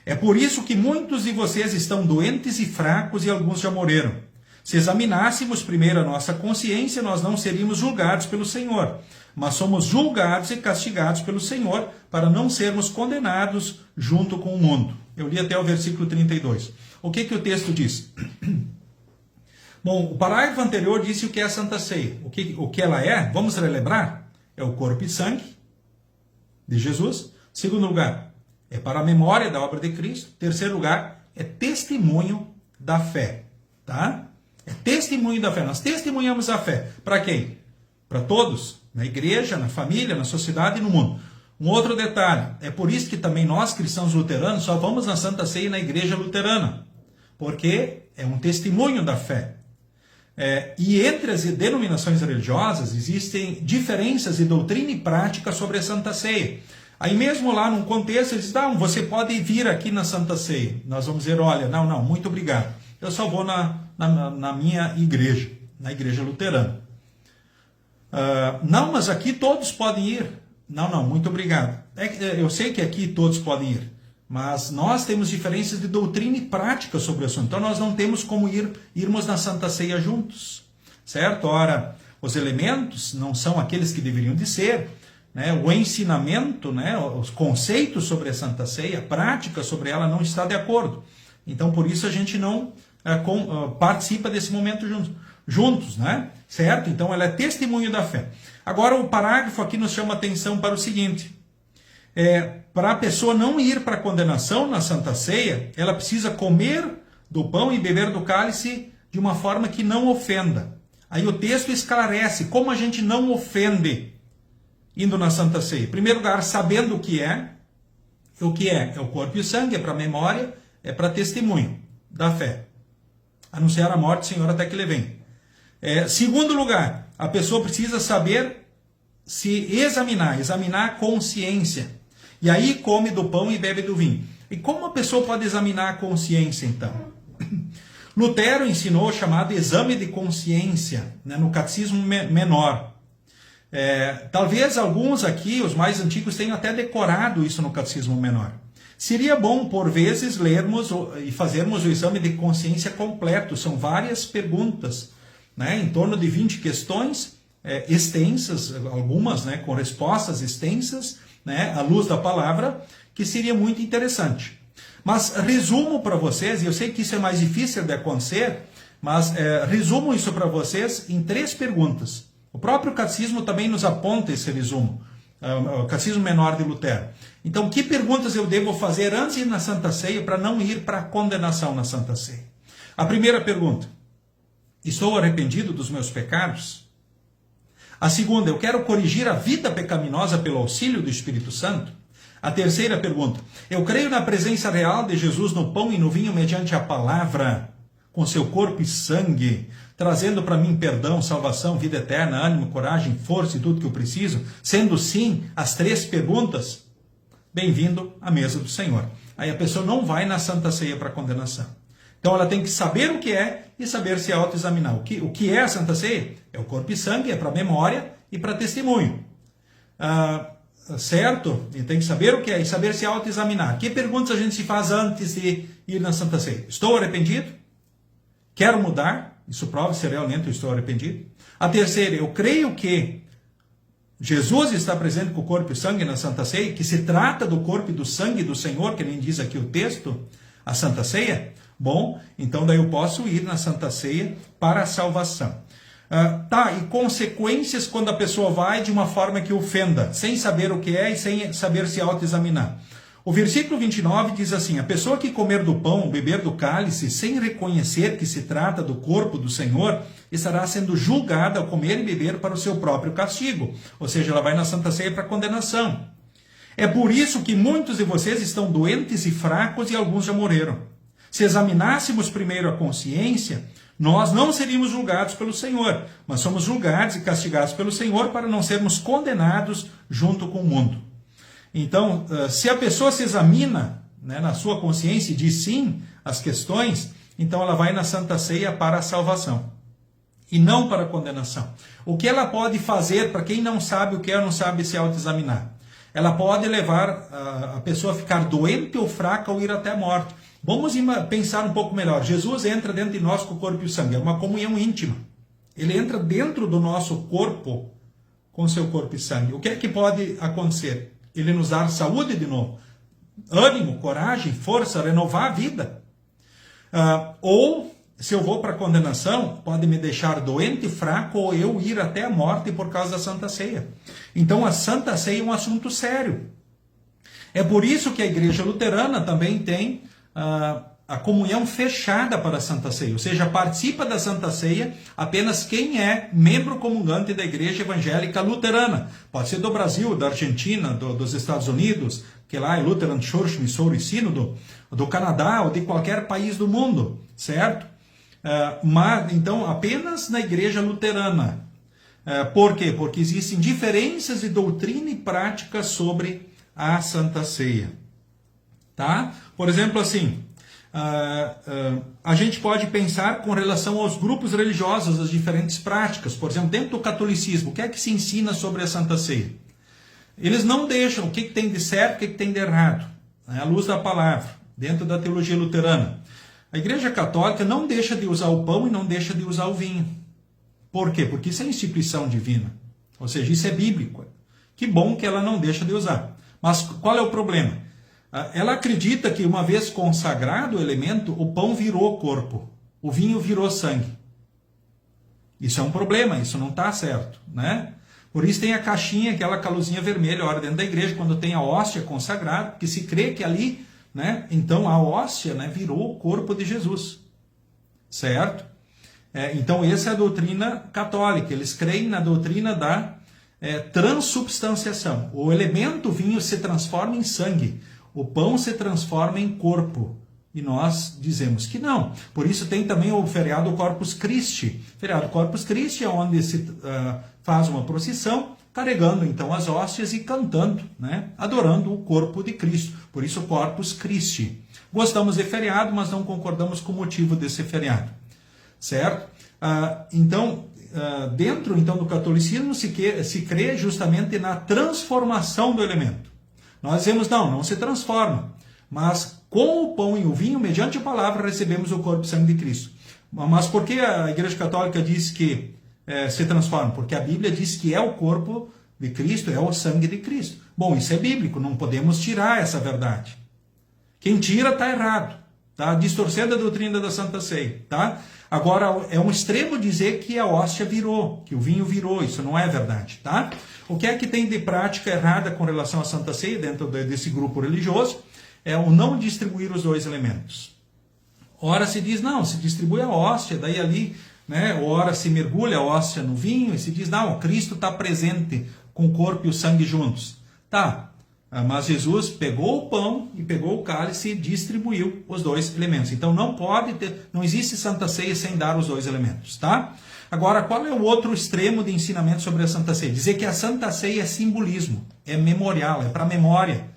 É por isso que muitos de vocês estão doentes e fracos e alguns já morreram. Se examinássemos primeiro a nossa consciência, nós não seríamos julgados pelo Senhor, mas somos julgados e castigados pelo Senhor para não sermos condenados junto com o mundo. Eu li até o versículo 32. O que o texto diz? Bom, o parágrafo anterior disse o que é a Santa Ceia. O que ela é, vamos relembrar, é o corpo e sangue de Jesus. Segundo lugar, é para a memória da obra de Cristo. Terceiro lugar, é testemunho da fé. Tá? É testemunho da fé. Nós testemunhamos a fé. Para quem? Para todos. Na igreja, na família, na sociedade e no mundo. Um outro detalhe. É por isso que também nós, cristãos luteranos, só vamos na Santa Ceia na igreja luterana. Porque é um testemunho da fé. E entre as denominações religiosas existem diferenças de doutrina e prática sobre a Santa Ceia. Aí mesmo lá num contexto eles dizem, você pode vir aqui na Santa Ceia. Nós vamos dizer, olha, não, muito obrigado. Eu só vou na minha igreja, na igreja luterana. Não, mas aqui todos podem ir. Não, muito obrigado. Eu sei que aqui todos podem ir, mas nós temos diferenças de doutrina e prática sobre o assunto. Então nós não temos como irmos na Santa Ceia juntos, certo? Ora, os elementos não são aqueles que deveriam de ser, né? O ensinamento, né? Os conceitos sobre a Santa Ceia, a prática sobre ela não está de acordo. Então por isso a gente não participa desse momento juntos, né? Certo? Então ela é testemunho da fé. Agora o parágrafo aqui nos chama atenção para o seguinte: para a pessoa não ir para a condenação na Santa Ceia, ela precisa comer do pão e beber do cálice de uma forma que não ofenda. Aí o texto esclarece como a gente não ofende indo na Santa Ceia. Em primeiro lugar, sabendo o que é. O que é? É o corpo e o sangue, é para memória, é para testemunho da fé. Anunciar a morte do Senhor até que ele venha. Segundo lugar, a pessoa precisa saber se examinar a consciência. E aí come do pão e bebe do vinho. E como a pessoa pode examinar a consciência, então? Lutero ensinou o chamado exame de consciência, né, no Catecismo Menor. Talvez alguns aqui, os mais antigos, tenham até decorado isso no Catecismo Menor. Seria bom, por vezes, lermos e fazermos o exame de consciência completo. São várias perguntas, né, em torno de 20 questões extensas, algumas, né, com respostas extensas, né, à luz da palavra, que seria muito interessante. Mas resumo para vocês, e eu sei que isso é mais difícil de acontecer, mas resumo isso para vocês em 3 perguntas. O próprio Catecismo também nos aponta esse resumo, o Catecismo Menor de Lutero. Então, que perguntas eu devo fazer antes de ir na Santa Ceia para não ir para a condenação na Santa Ceia? A primeira pergunta: estou arrependido dos meus pecados? A segunda: eu quero corrigir a vida pecaminosa pelo auxílio do Espírito Santo? A terceira pergunta: eu creio na presença real de Jesus no pão e no vinho mediante a palavra, com seu corpo e sangue, trazendo para mim perdão, salvação, vida eterna, ânimo, coragem, força e tudo que eu preciso? Sendo sim as 3 perguntas, bem-vindo à mesa do Senhor. Aí a pessoa não vai na Santa Ceia para condenação. Então ela tem que saber o que é e saber se autoexaminar. O que é a Santa Ceia? É o corpo e sangue, é para memória e para testemunho. Certo? E tem que saber o que é e saber se autoexaminar. Que perguntas a gente se faz antes de ir na Santa Ceia? Estou arrependido? Quero mudar? Isso prova se realmente eu estou arrependido. A terceira: eu creio que Jesus está presente com o corpo e sangue na Santa Ceia, que se trata do corpo e do sangue do Senhor, que nem diz aqui o texto, a Santa Ceia. Bom, então daí eu posso ir na Santa Ceia para a salvação. E consequências quando a pessoa vai de uma forma que ofenda, sem saber o que é e sem saber se autoexaminar. O versículo 29 diz assim: a pessoa que comer do pão, beber do cálice, sem reconhecer que se trata do corpo do Senhor, estará sendo julgada ao comer e beber para o seu próprio castigo. Ou seja, ela vai na Santa Ceia para condenação. É por isso que muitos de vocês estão doentes e fracos e alguns já morreram. Se examinássemos primeiro a consciência, nós não seríamos julgados pelo Senhor, mas somos julgados e castigados pelo Senhor para não sermos condenados junto com o mundo. Então, se a pessoa se examina, né, na sua consciência e diz sim às questões, então ela vai na Santa Ceia para a salvação e não para a condenação. O que ela pode fazer, para quem não sabe o que é, não sabe se autoexaminar? Ela pode levar a pessoa a ficar doente ou fraca ou ir até a morte. Vamos pensar um pouco melhor. Jesus entra dentro de nós com o corpo e o sangue, é uma comunhão íntima. Ele entra dentro do nosso corpo com seu corpo e sangue. O que é que pode acontecer? Ele nos dar saúde de novo, ânimo, coragem, força, renovar a vida. Ou, se eu vou para a condenação, pode me deixar doente, fraco, ou eu ir até a morte por causa da Santa Ceia. Então a Santa Ceia é um assunto sério. É por isso que a Igreja Luterana também tem a comunhão fechada para a Santa Ceia, ou seja, participa da Santa Ceia apenas quem é membro comungante da Igreja Evangélica Luterana. Pode ser do Brasil, da Argentina, dos Estados Unidos, que lá é Lutheran Church, Missouri Sínodo, do Canadá ou de qualquer país do mundo, certo? Mas, então, apenas na Igreja Luterana. Por quê? Porque existem diferenças de doutrina e prática sobre a Santa Ceia. Tá? Por exemplo, assim, a gente pode pensar com relação aos grupos religiosos, as diferentes práticas. Por exemplo, dentro do catolicismo, o que é que se ensina sobre a Santa Ceia? Eles não deixam o que tem de certo, o que tem de errado, né? À luz da palavra, dentro da teologia luterana. A Igreja Católica não deixa de usar o pão e não deixa de usar o vinho. Por quê? Porque isso é instituição divina. Ou seja, isso é bíblico. Que bom que ela não deixa de usar. Mas qual é o problema? Ela acredita que uma vez consagrado o elemento, o pão virou corpo, o vinho virou sangue. Isso é um problema, isso não está certo, né? Por isso tem a caixinha, aquela luzinha vermelha, hora dentro da igreja, quando tem a hóstia consagrada, porque se crê que ali, né, então a hóstia, né, virou o corpo de Jesus, certo? Então essa é a doutrina católica, eles creem na doutrina da transubstanciação. O elemento vinho se transforma em sangue, o pão se transforma em corpo. E nós dizemos que não. Por isso tem também o feriado Corpus Christi. Feriado Corpus Christi é onde se faz uma procissão, carregando então as hóstias e cantando, né, adorando o corpo de Cristo. Por isso Corpus Christi. Gostamos de feriado, mas não concordamos com o motivo desse feriado. Certo? Então, dentro então do catolicismo se crê justamente na transformação do elemento. Nós dizemos, não se transforma, mas com o pão e o vinho, mediante a palavra, recebemos o corpo e sangue de Cristo. Mas por que a Igreja Católica diz que se transforma? Porque a Bíblia diz que é o corpo de Cristo, é o sangue de Cristo. Bom, isso é bíblico, não podemos tirar essa verdade. Quem tira está errado, tá? Distorcendo a doutrina da Santa Ceia, tá? Agora, é um extremo dizer que a hóstia virou, que o vinho virou, isso não é verdade, tá? O que é que tem de prática errada com relação à Santa Ceia dentro desse grupo religioso? É o não distribuir os dois elementos. Ora se diz, não, se distribui a hóstia, daí ali, né, ora se mergulha a hóstia no vinho e se diz, não, Cristo está presente com o corpo e o sangue juntos. Tá, mas Jesus pegou o pão e pegou o cálice e distribuiu os dois elementos. Então não existe Santa Ceia sem dar os dois elementos, tá? Agora, qual é o outro extremo de ensinamento sobre a Santa Ceia? Dizer que a Santa Ceia é simbolismo, é memorial, é para memória,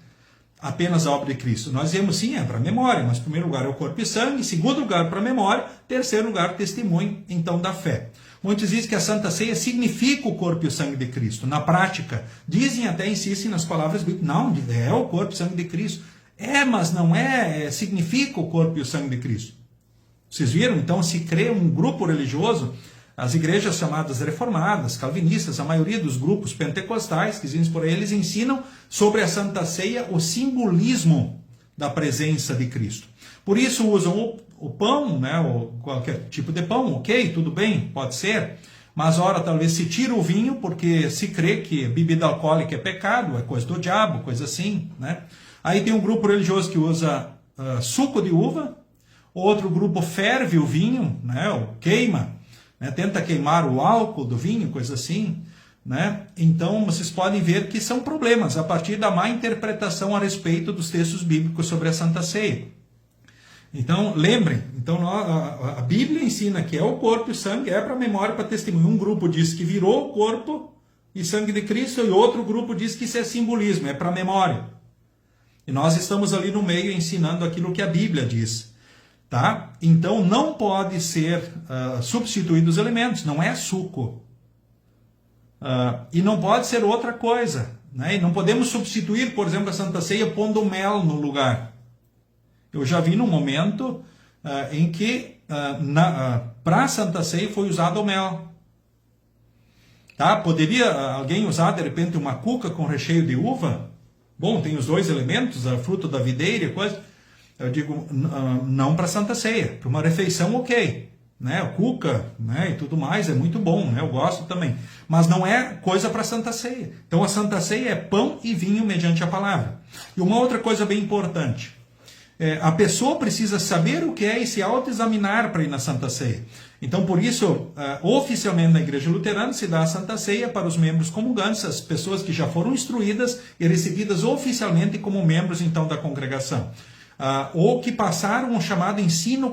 apenas a obra de Cristo. Nós dizemos sim, é para memória, mas em primeiro lugar é o corpo e sangue, em segundo lugar para memória, terceiro lugar testemunho, então, da fé. Muitos dizem que a Santa Ceia significa o corpo e o sangue de Cristo. Na prática, dizem até, insistem nas palavras bíblicas, não, é o corpo e o sangue de Cristo. Mas não significa o corpo e o sangue de Cristo. Vocês viram? Então, se crê um grupo religioso, as igrejas chamadas reformadas, calvinistas, a maioria dos grupos pentecostais, que dizem por aí, eles ensinam sobre a Santa Ceia o simbolismo da presença de Cristo. Por isso usam o pão, né, ou qualquer tipo de pão, ok, tudo bem, pode ser, mas ora talvez se tira o vinho, porque se crê que bebida alcoólica é pecado, é coisa do diabo, coisa assim, né? Aí tem um grupo religioso que usa suco de uva, outro grupo ferve o vinho, né, ou queima, né, tenta queimar o álcool do vinho, coisa assim, né? Então vocês podem ver que são problemas a partir da má interpretação a respeito dos textos bíblicos sobre a Santa Ceia. Então lembrem, então a Bíblia ensina que é o corpo e o sangue, é para memória, para testemunho. Um grupo diz que virou o corpo e sangue de Cristo e outro grupo diz que isso é simbolismo, é para memória. E nós estamos ali no meio ensinando aquilo que a Bíblia diz. tá? Então não pode ser substituído os elementos, não é suco. E não pode ser outra coisa, né? E não podemos substituir, por exemplo, a Santa Ceia pondo mel no lugar. Eu já vi num momento em que para a Santa Ceia foi usado o mel. Tá? Poderia alguém usar de repente uma cuca com recheio de uva? Bom, tem os dois elementos, a fruta da videira e coisa. Eu digo, não para a Santa Ceia. Para uma refeição, ok. Né? Cuca, né? E tudo mais é muito bom, né? Eu gosto também. Mas não é coisa para a Santa Ceia. Então a Santa Ceia é pão e vinho mediante a palavra. E uma outra coisa bem importante. A pessoa precisa saber o que é e se autoexaminar para ir na Santa Ceia. Então, por isso, oficialmente na Igreja Luterana se dá a Santa Ceia para os membros comungantes, as pessoas que já foram instruídas e recebidas oficialmente como membros, então, da congregação. Ou que passaram o chamado ensino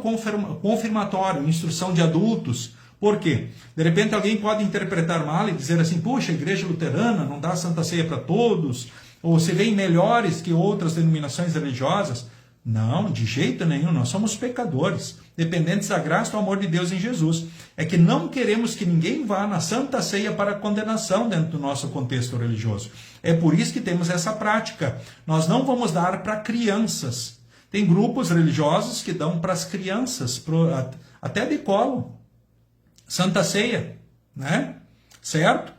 confirmatório, instrução de adultos. Por quê? De repente alguém pode interpretar mal e dizer assim, puxa, a Igreja Luterana não dá a Santa Ceia para todos, ou se veem melhores que outras denominações religiosas. Não, de jeito nenhum, nós somos pecadores, dependentes da graça e do amor de Deus em Jesus. É que não queremos que ninguém vá na Santa Ceia para condenação dentro do nosso contexto religioso. É por isso que temos essa prática. Nós não vamos dar para crianças. Tem grupos religiosos que dão para as crianças, até de colo, Santa Ceia, né? Certo?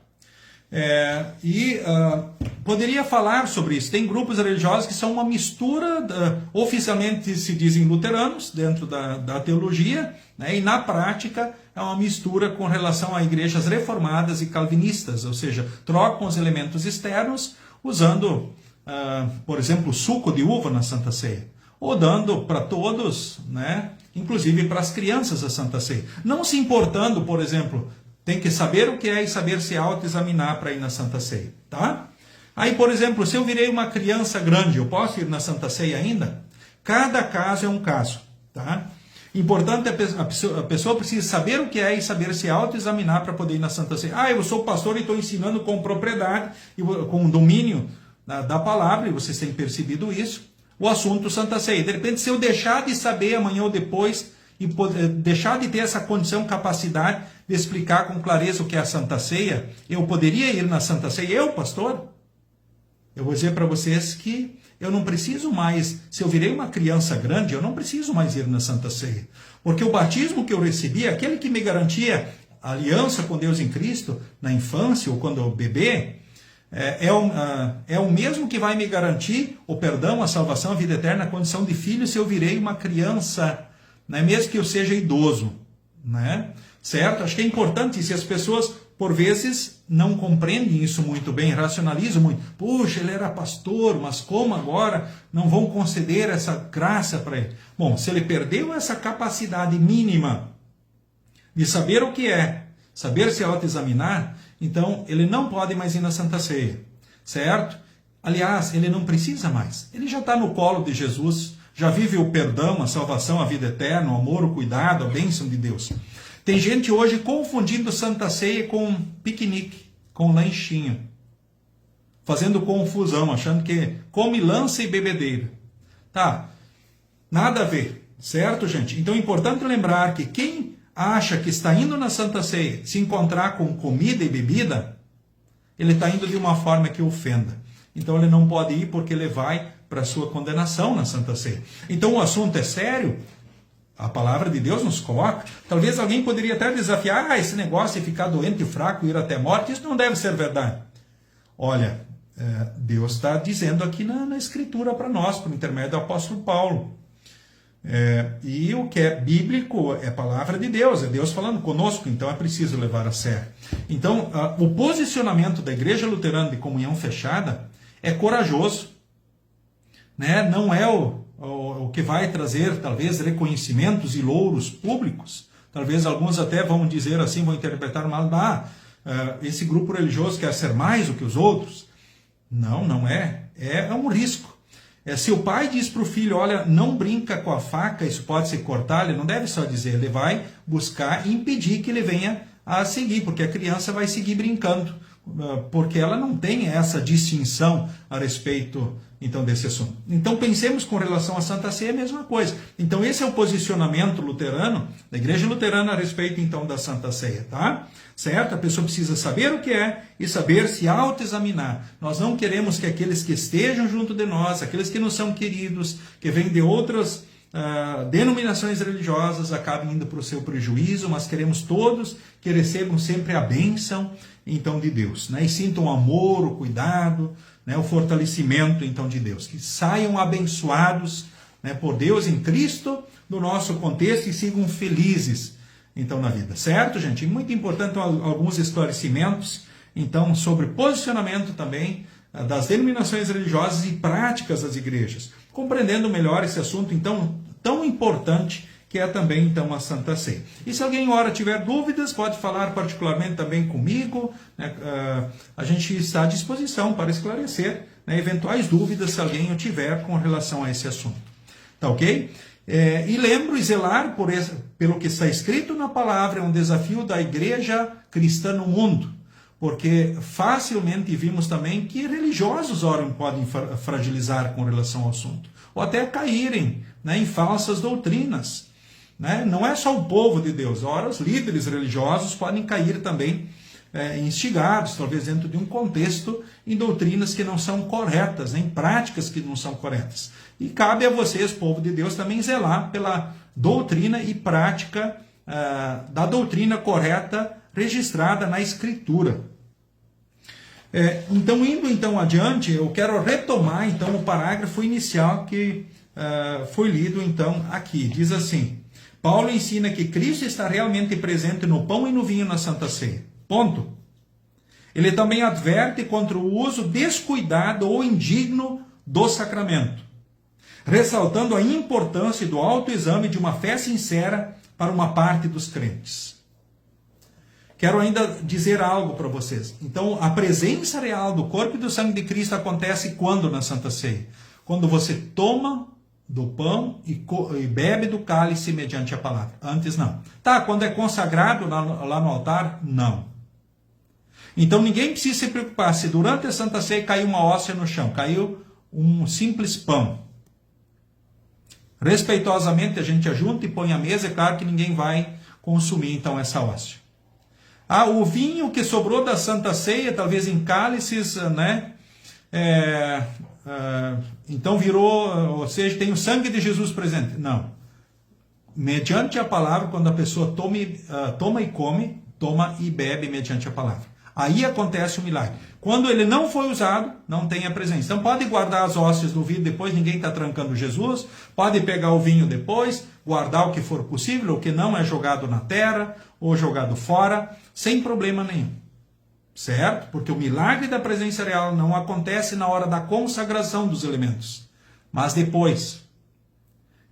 Poderia falar sobre isso. Tem grupos religiosos que são uma mistura, oficialmente se dizem luteranos, dentro da teologia, né? E na prática é uma mistura com relação a igrejas reformadas e calvinistas, ou seja, trocam os elementos externos, usando, por exemplo, suco de uva na Santa Ceia. Ou dando para todos, né? Inclusive para as crianças a Santa Ceia. Não se importando, por exemplo, tem que saber o que é e saber se autoexaminar para ir na Santa Ceia, tá? Aí, por exemplo, se eu virei uma criança grande, eu posso ir na Santa Ceia ainda? Cada caso é um caso, tá? Importante, a pessoa precisa saber o que é e saber se autoexaminar para poder ir na Santa Ceia. Eu sou pastor e estou ensinando com propriedade, e com domínio da palavra, e vocês têm percebido isso. O assunto Santa Ceia. De repente, se eu deixar de saber amanhã ou depois, e deixar de ter essa condição, capacidade de explicar com clareza o que é a Santa Ceia, eu poderia ir na Santa Ceia? Eu, pastor? Eu vou dizer para vocês que eu não preciso mais, se eu virei uma criança grande, eu não preciso mais ir na Santa Ceia. Porque o batismo que eu recebi, aquele que me garantia a aliança com Deus em Cristo, na infância ou quando eu bebê, é o mesmo que vai me garantir o perdão, a salvação, a vida eterna, a condição de filho, se eu virei uma criança, né? Mesmo que eu seja idoso, né? Certo? Acho que é importante, se as pessoas, por vezes, não compreendem isso muito bem, racionalizam muito. Puxa, ele era pastor, mas como agora não vão conceder essa graça para ele? Bom, se ele perdeu essa capacidade mínima de saber o que é, saber se autoexaminar, então ele não pode mais ir na Santa Ceia, certo? Aliás, ele não precisa mais. Ele já está no colo de Jesus, já vive o perdão, a salvação, a vida eterna, o amor, o cuidado, a bênção de Deus. Tem gente hoje confundindo Santa Ceia com piquenique, com lanchinho. Fazendo confusão, achando que come lança e bebedeira. Tá, nada a ver, certo, gente? Então é importante lembrar que quem acha que está indo na Santa Ceia se encontrar com comida e bebida, ele está indo de uma forma que ofenda. Então ele não pode ir porque ele vai para a sua condenação na Santa Ceia. Então o assunto é sério, a palavra de Deus nos coloca. Talvez alguém poderia até desafiar, esse negócio de ficar doente e fraco e ir até a morte, isso não deve ser verdade. Olha, Deus está dizendo aqui na Escritura para nós, por intermédio do apóstolo Paulo. E o que é bíblico é palavra de Deus, é Deus falando conosco, então é preciso levar a sério. Então, o posicionamento da Igreja Luterana de Comunhão Fechada é corajoso, né? Não é o que vai trazer, talvez, reconhecimentos e louros públicos. Talvez alguns até vão dizer assim, vão interpretar mal, esse grupo religioso quer ser mais do que os outros. Não, não é. É um risco. Se o pai diz para o filho, olha, não brinca com a faca, isso pode se cortar, ele não deve só dizer, ele vai buscar impedir que ele venha a seguir, porque a criança vai seguir brincando, porque ela não tem essa distinção a respeito, então, desse assunto. Então, pensemos com relação à Santa Ceia a mesma coisa. Então, esse é o posicionamento luterano, da Igreja Luterana a respeito, então, da Santa Ceia, tá? Certo? A pessoa precisa saber o que é e saber se autoexaminar. Nós não queremos que aqueles que estejam junto de nós, aqueles que não são queridos, que vêm de outras denominações religiosas, acabem indo para o seu prejuízo, mas queremos todos que recebam sempre a bênção, então, de Deus, né? E sintam o amor, o cuidado, né? O fortalecimento, então, de Deus. Que saiam abençoados, né, por Deus em Cristo, no nosso contexto, e sigam felizes, então, na vida. Certo, gente? E muito importante alguns esclarecimentos, então, sobre posicionamento também das denominações religiosas e práticas das igrejas, compreendendo melhor esse assunto, então, tão importante que é também, então, a Santa Ceia. E se alguém ora tiver dúvidas, pode falar particularmente também comigo, né? A gente está à disposição para esclarecer, né, eventuais dúvidas se alguém o tiver com relação a esse assunto. Tá ok? E lembro e zelar pelo que está escrito na palavra, é um desafio da igreja cristã no mundo, porque facilmente vimos também que religiosos oram podem fragilizar com relação ao assunto, ou até caírem, né, em falsas doutrinas. Né? Não é só o povo de Deus, ora os líderes religiosos podem cair também instigados, talvez dentro de um contexto, em doutrinas que não são corretas, em práticas que não são corretas. E cabe a vocês, povo de Deus, também zelar pela doutrina e prática da doutrina correta registrada na Escritura. Então, indo então adiante, eu quero retomar então o parágrafo inicial que foi lido então aqui. Diz assim: Paulo ensina que Cristo está realmente presente no pão e no vinho na Santa Ceia. Ponto. Ele também adverte contra o uso descuidado ou indigno do sacramento, ressaltando a importância do autoexame de uma fé sincera para uma parte dos crentes. Quero ainda dizer algo para vocês. Então, a presença real do corpo e do sangue de Cristo acontece quando na Santa Ceia? Quando você toma do pão e bebe do cálice mediante a palavra. Antes não. Tá, quando é consagrado lá no altar, não. Então ninguém precisa se preocupar se durante a Santa Ceia caiu uma hóstia no chão, caiu um simples pão. Respeitosamente a gente ajunta e põe à mesa, é claro que ninguém vai consumir então essa hóstia. O vinho que sobrou da Santa Ceia, talvez em cálices, né? Então virou, ou seja, tem o sangue de Jesus presente. Não. Mediante a palavra, quando a pessoa toma e come, toma e bebe mediante a palavra. Aí acontece o milagre. Quando ele não foi usado, não tem a presença. Então pode guardar as hóstias no vidro depois, ninguém está trancando Jesus. Pode pegar o vinho depois, guardar o que for possível, o que não é jogado na terra ou jogado fora, sem problema nenhum. Certo? Porque o milagre da presença real não acontece na hora da consagração dos elementos, mas depois.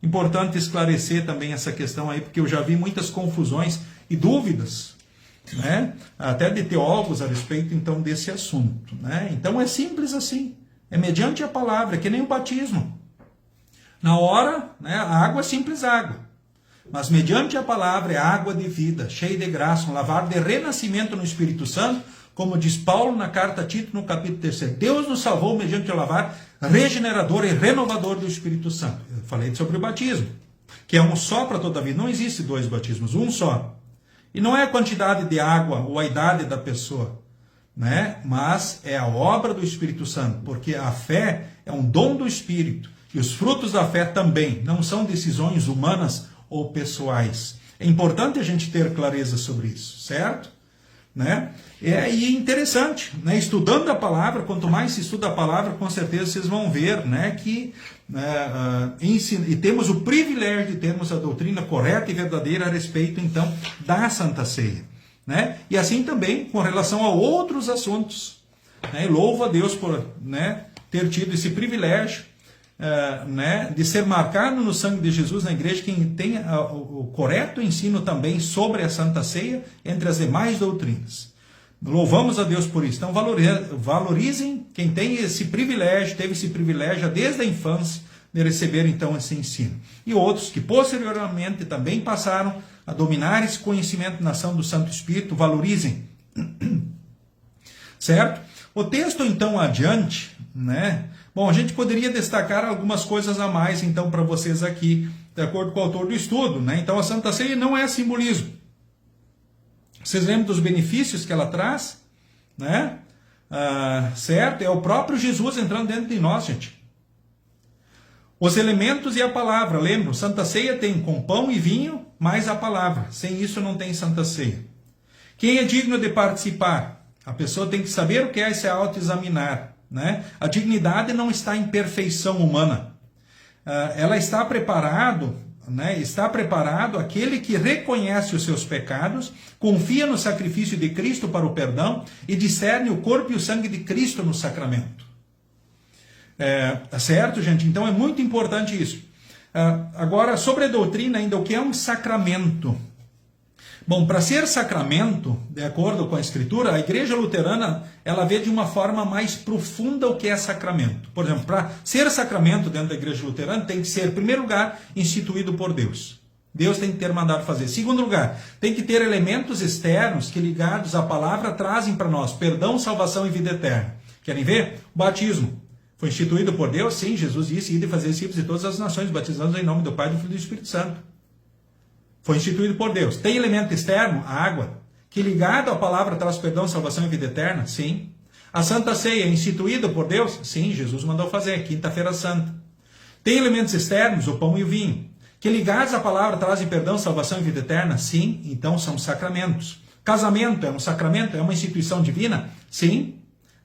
Importante esclarecer também essa questão aí, porque eu já vi muitas confusões e dúvidas, né? Até de teólogos a respeito então desse assunto, né? Então é simples assim, é mediante a palavra, é que nem o batismo. Na hora, né, a água é simples água, mas mediante a palavra é água de vida, cheia de graça, um lavar de renascimento no Espírito Santo, como diz Paulo na carta a Tito no capítulo 3. Deus nos salvou mediante o lavar regenerador e renovador do Espírito Santo. Eu falei sobre o batismo, que é um só para toda a vida, não existe dois batismos, um só. E não é a quantidade de água ou a idade da pessoa, né? Mas é a obra do Espírito Santo, porque a fé é um dom do Espírito, e os frutos da fé também não são decisões humanas ou pessoais. É importante a gente ter clareza sobre isso, certo? Né? E interessante, né? Estudando a palavra, quanto mais se estuda a palavra, com certeza vocês vão ver, né, que e temos o privilégio de termos a doutrina correta e verdadeira a respeito então da Santa Ceia, né? E assim também com relação a outros assuntos, né? Louvo a Deus por, né, ter tido esse privilégio, né, de ser marcado no sangue de Jesus na igreja, quem tem o correto ensino também sobre a Santa Ceia entre as demais doutrinas. Louvamos a Deus por isso. Então valorizem quem tem esse privilégio, teve esse privilégio desde a infância de receber então esse ensino. E outros que posteriormente também passaram a dominar esse conhecimento na ação do Santo Espírito, valorizem. Certo? O texto então adiante, né, Bom, a gente poderia destacar algumas coisas a mais, então, para vocês aqui, de acordo com o autor do estudo, né? Então, a Santa Ceia não é simbolismo. Vocês lembram dos benefícios que ela traz? Né? Certo? É o próprio Jesus entrando dentro de nós, gente. Os elementos e a palavra, lembram? Santa Ceia tem com pão e vinho, mais a palavra. Sem isso não tem Santa Ceia. Quem é digno de participar? A pessoa tem que saber o que é se autoexaminar. Né? A dignidade não está em perfeição humana. Ela está preparado, né? Está preparado aquele que reconhece os seus pecados, confia no sacrifício de Cristo para o perdão e discerne o corpo e o sangue de Cristo no sacramento. Tá certo, gente? Então é muito importante isso. Agora, sobre a doutrina ainda, o que é um sacramento? Bom, para ser sacramento, de acordo com a Escritura, a Igreja Luterana, ela vê de uma forma mais profunda o que é sacramento. Por exemplo, para ser sacramento dentro da Igreja Luterana, tem que ser, em primeiro lugar, instituído por Deus. Deus tem que ter mandado fazer. Em segundo lugar, tem que ter elementos externos que, ligados à palavra, trazem para nós perdão, salvação e vida eterna. Querem ver? O batismo. Foi instituído por Deus? Sim, Jesus disse, ide fazer discípulos de todas as nações, batizando em nome do Pai, do Filho e do Espírito Santo. Foi instituído por Deus. Tem elemento externo? A água. Que ligado à palavra traz perdão, salvação e vida eterna? Sim. A Santa Ceia é instituída por Deus? Sim, Jesus mandou fazer, quinta-feira santa. Tem elementos externos? O pão e o vinho. Que ligados à palavra trazem perdão, salvação e vida eterna? Sim, então são sacramentos. Casamento é um sacramento? É uma instituição divina? Sim.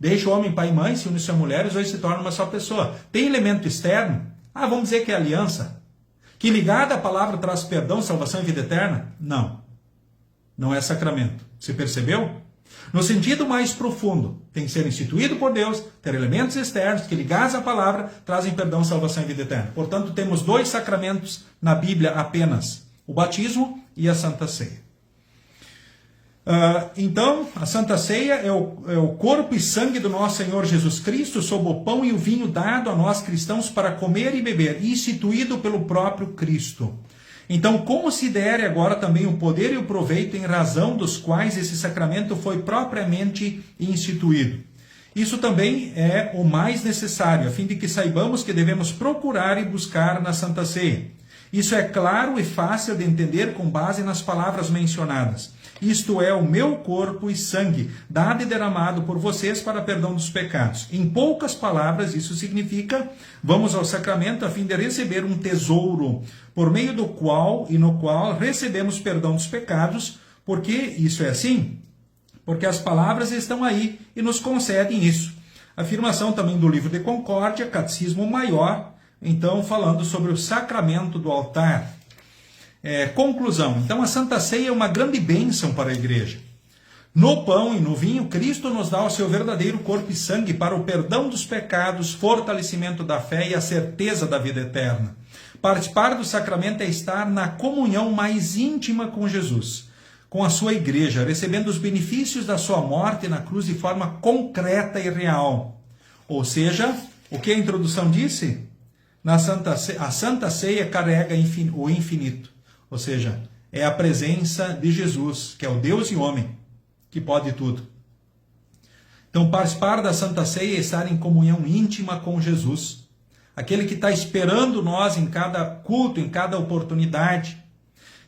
Deixa o homem pai e mãe, se une-se a mulher, os dois se tornam uma só pessoa. Tem elemento externo? Vamos dizer que é aliança. Que ligada à palavra traz perdão, salvação e vida eterna? Não. Não é sacramento. Você percebeu? No sentido mais profundo, tem que ser instituído por Deus, ter elementos externos que ligados à palavra trazem perdão, salvação e vida eterna. Portanto, temos 2 sacramentos na Bíblia apenas. O batismo e a Santa Ceia. Então, a Santa Ceia é o corpo e sangue do nosso Senhor Jesus Cristo, sob o pão e o vinho dado a nós cristãos para comer e beber, instituído pelo próprio Cristo. Então, considere agora também o poder e o proveito em razão dos quais esse sacramento foi propriamente instituído. Isso também é o mais necessário, a fim de que saibamos que devemos procurar e buscar na Santa Ceia. Isso é claro e fácil de entender com base nas palavras mencionadas. Isto é o meu corpo e sangue, dado e derramado por vocês para perdão dos pecados. Em poucas palavras, isso significa, vamos ao sacramento a fim de receber um tesouro, por meio do qual e no qual recebemos perdão dos pecados. Por que isso é assim? Porque as palavras estão aí e nos concedem isso. Afirmação também do livro de Concórdia, Catecismo Maior, então falando sobre o sacramento do altar. Conclusão. Então a Santa Ceia é uma grande bênção para a igreja. No pão e no vinho, Cristo nos dá o seu verdadeiro corpo e sangue para o perdão dos pecados, fortalecimento da fé e a certeza da vida eterna. Participar do sacramento é estar na comunhão mais íntima com Jesus, com a sua igreja, recebendo os benefícios da sua morte na cruz de forma concreta e real. Ou seja, o que a introdução disse? A Santa Ceia carrega o infinito. Ou seja, é a presença de Jesus, que é o Deus e homem, que pode tudo. Então, participar da Santa Ceia é estar em comunhão íntima com Jesus, aquele que está esperando nós em cada culto, em cada oportunidade.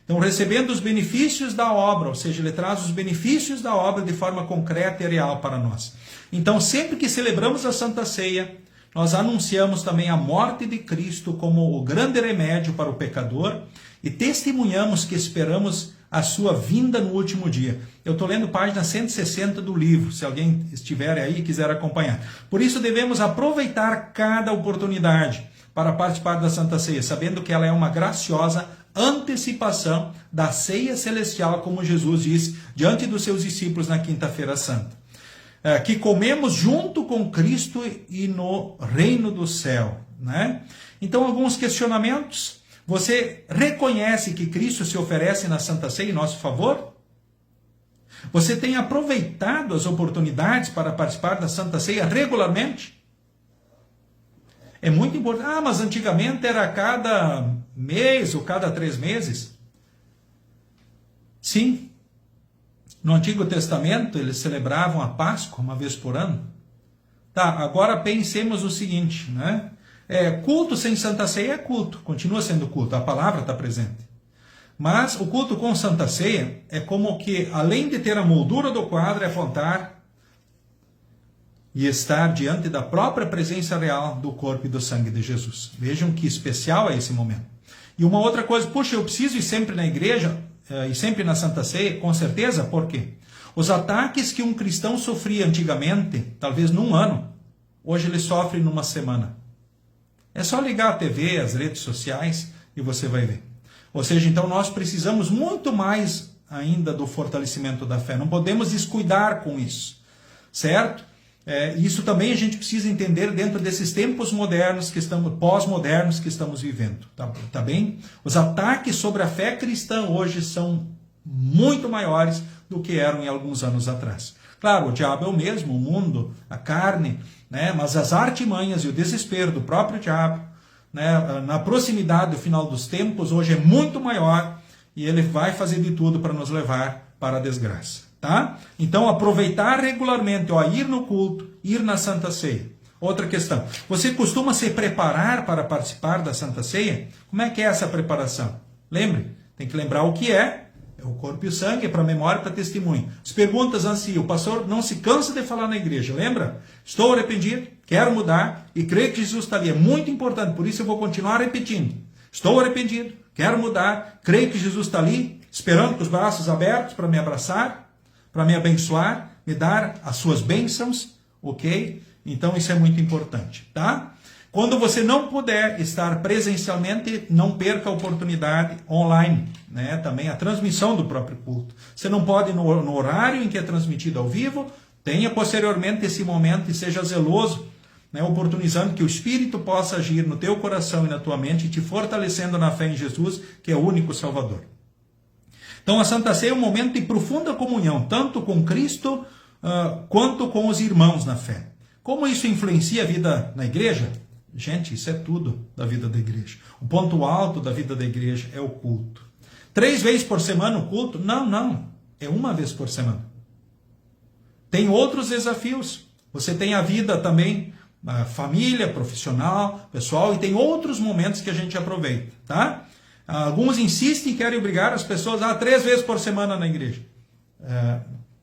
Então, recebendo os benefícios da obra, ou seja, ele traz os benefícios da obra de forma concreta e real para nós. Então, sempre que celebramos a Santa Ceia, nós anunciamos também a morte de Cristo como o grande remédio para o pecador e testemunhamos que esperamos a sua vinda no último dia. Eu estou lendo página 160 do livro, se alguém estiver aí e quiser acompanhar. Por isso devemos aproveitar cada oportunidade para participar da Santa Ceia, sabendo que ela é uma graciosa antecipação da ceia celestial, como Jesus disse diante dos seus discípulos na quinta-feira santa. Que comemos junto com Cristo e no reino do céu, né? Então, alguns questionamentos. Você reconhece que Cristo se oferece na Santa Ceia em nosso favor? Você tem aproveitado as oportunidades para participar da Santa Ceia regularmente? É muito importante. Mas antigamente era a cada mês ou cada 3 meses. Sim. No Antigo Testamento, eles celebravam a Páscoa uma vez por ano. Tá, agora pensemos o seguinte, né? Culto sem Santa Ceia é culto, continua sendo culto, a palavra está presente. Mas o culto com Santa Ceia é como que, além de ter a moldura do quadro, é apontar e estar diante da própria presença real do corpo e do sangue de Jesus. Vejam que especial é esse momento. E uma outra coisa, puxa, eu preciso ir sempre na igreja e sempre na Santa Ceia, com certeza, por quê? Os ataques que um cristão sofria antigamente, talvez num ano, hoje ele sofre numa semana. É só ligar a TV, as redes sociais, e você vai ver. Ou seja, então nós precisamos muito mais ainda do fortalecimento da fé. Não podemos descuidar com isso, certo? Isso também a gente precisa entender dentro desses tempos modernos pós-modernos que estamos vivendo, tá bem? Os ataques sobre a fé cristã hoje são muito maiores do que eram em alguns anos atrás. Claro, o diabo é o mesmo, o mundo, a carne, né? Mas as artimanhas e o desespero do próprio diabo, né? Na proximidade do final dos tempos, hoje é muito maior e ele vai fazer de tudo para nos levar para a desgraça. Tá? Então, aproveitar regularmente, ir no culto, ir na Santa Ceia. Outra questão, você costuma se preparar para participar da Santa Ceia? Como é que é essa preparação? Lembre, tem que lembrar o que é o corpo e o sangue, é para memória e para testemunho. As perguntas assim, o pastor não se cansa de falar na igreja, lembra? Estou arrependido, quero mudar e creio que Jesus está ali. É muito importante, por isso eu vou continuar repetindo. Estou arrependido, quero mudar, creio que Jesus está ali, esperando com os braços abertos para me abraçar, para me abençoar, me dar as suas bênçãos, ok? Então isso é muito importante, tá? Quando você não puder estar presencialmente, não perca a oportunidade online, né? Também a transmissão do próprio culto. Você não pode no horário em que é transmitido ao vivo, tenha posteriormente esse momento e seja zeloso, né? Oportunizando que o Espírito possa agir no teu coração e na tua mente, te fortalecendo na fé em Jesus, que é o único Salvador. Então a Santa Ceia é um momento de profunda comunhão, tanto com Cristo quanto com os irmãos na fé. Como isso influencia a vida na igreja? Gente, isso é tudo da vida da igreja. O ponto alto da vida da igreja é o culto. 3 vezes por semana o culto? Não. É 1 vez por semana. Tem outros desafios. Você tem a vida também, a família, profissional, pessoal, e tem outros momentos que a gente aproveita, tá? Alguns insistem e querem obrigar as pessoas a 3 vezes por semana na igreja.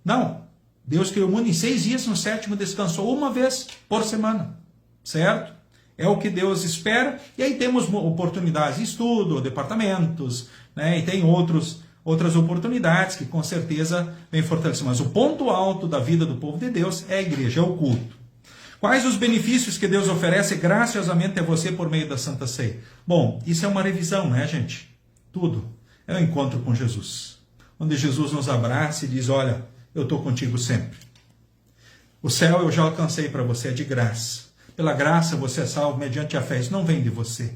Não. Deus criou o mundo em 6 dias, no 7º descansou 1 vez por semana. Certo? É o que Deus espera. E aí temos oportunidades de estudo, departamentos, né? E tem outras oportunidades que com certeza vem fortalecer. Mas o ponto alto da vida do povo de Deus é a igreja, é o culto. Quais os benefícios que Deus oferece graciosamente a você por meio da Santa Ceia? Bom, isso é uma revisão, né, gente? Tudo. É um encontro com Jesus. Onde Jesus nos abraça e diz, olha, eu estou contigo sempre. O céu eu já alcancei para você, é de graça. Pela graça você é salvo mediante a fé. Isso não vem de você.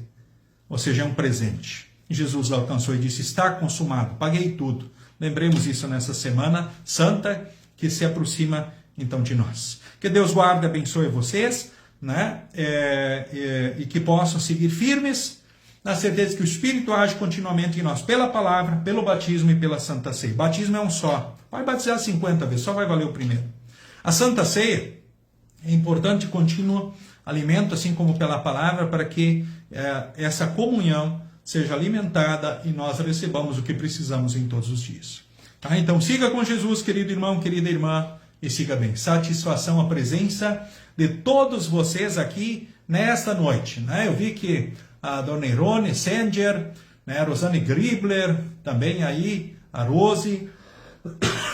Ou seja, é um presente. E Jesus alcançou e disse, está consumado, paguei tudo. Lembremos isso nessa semana santa que se aproxima então de nós. Que Deus guarde e abençoe vocês, né? E que possam seguir firmes na certeza que o Espírito age continuamente em nós, pela palavra, pelo batismo e pela Santa Ceia. Batismo é um só. Vai batizar 50 vezes, só vai valer o primeiro. A Santa Ceia é importante contínuo alimento, assim como pela palavra, para que essa comunhão seja alimentada e nós recebamos o que precisamos em todos os dias. Tá? Então siga com Jesus, querido irmão, querida irmã, e siga bem. Satisfação a presença de todos vocês aqui nesta noite. Né? Eu vi que a dona Irone Senger, né? A Rosane Gribler, também aí, a Rose,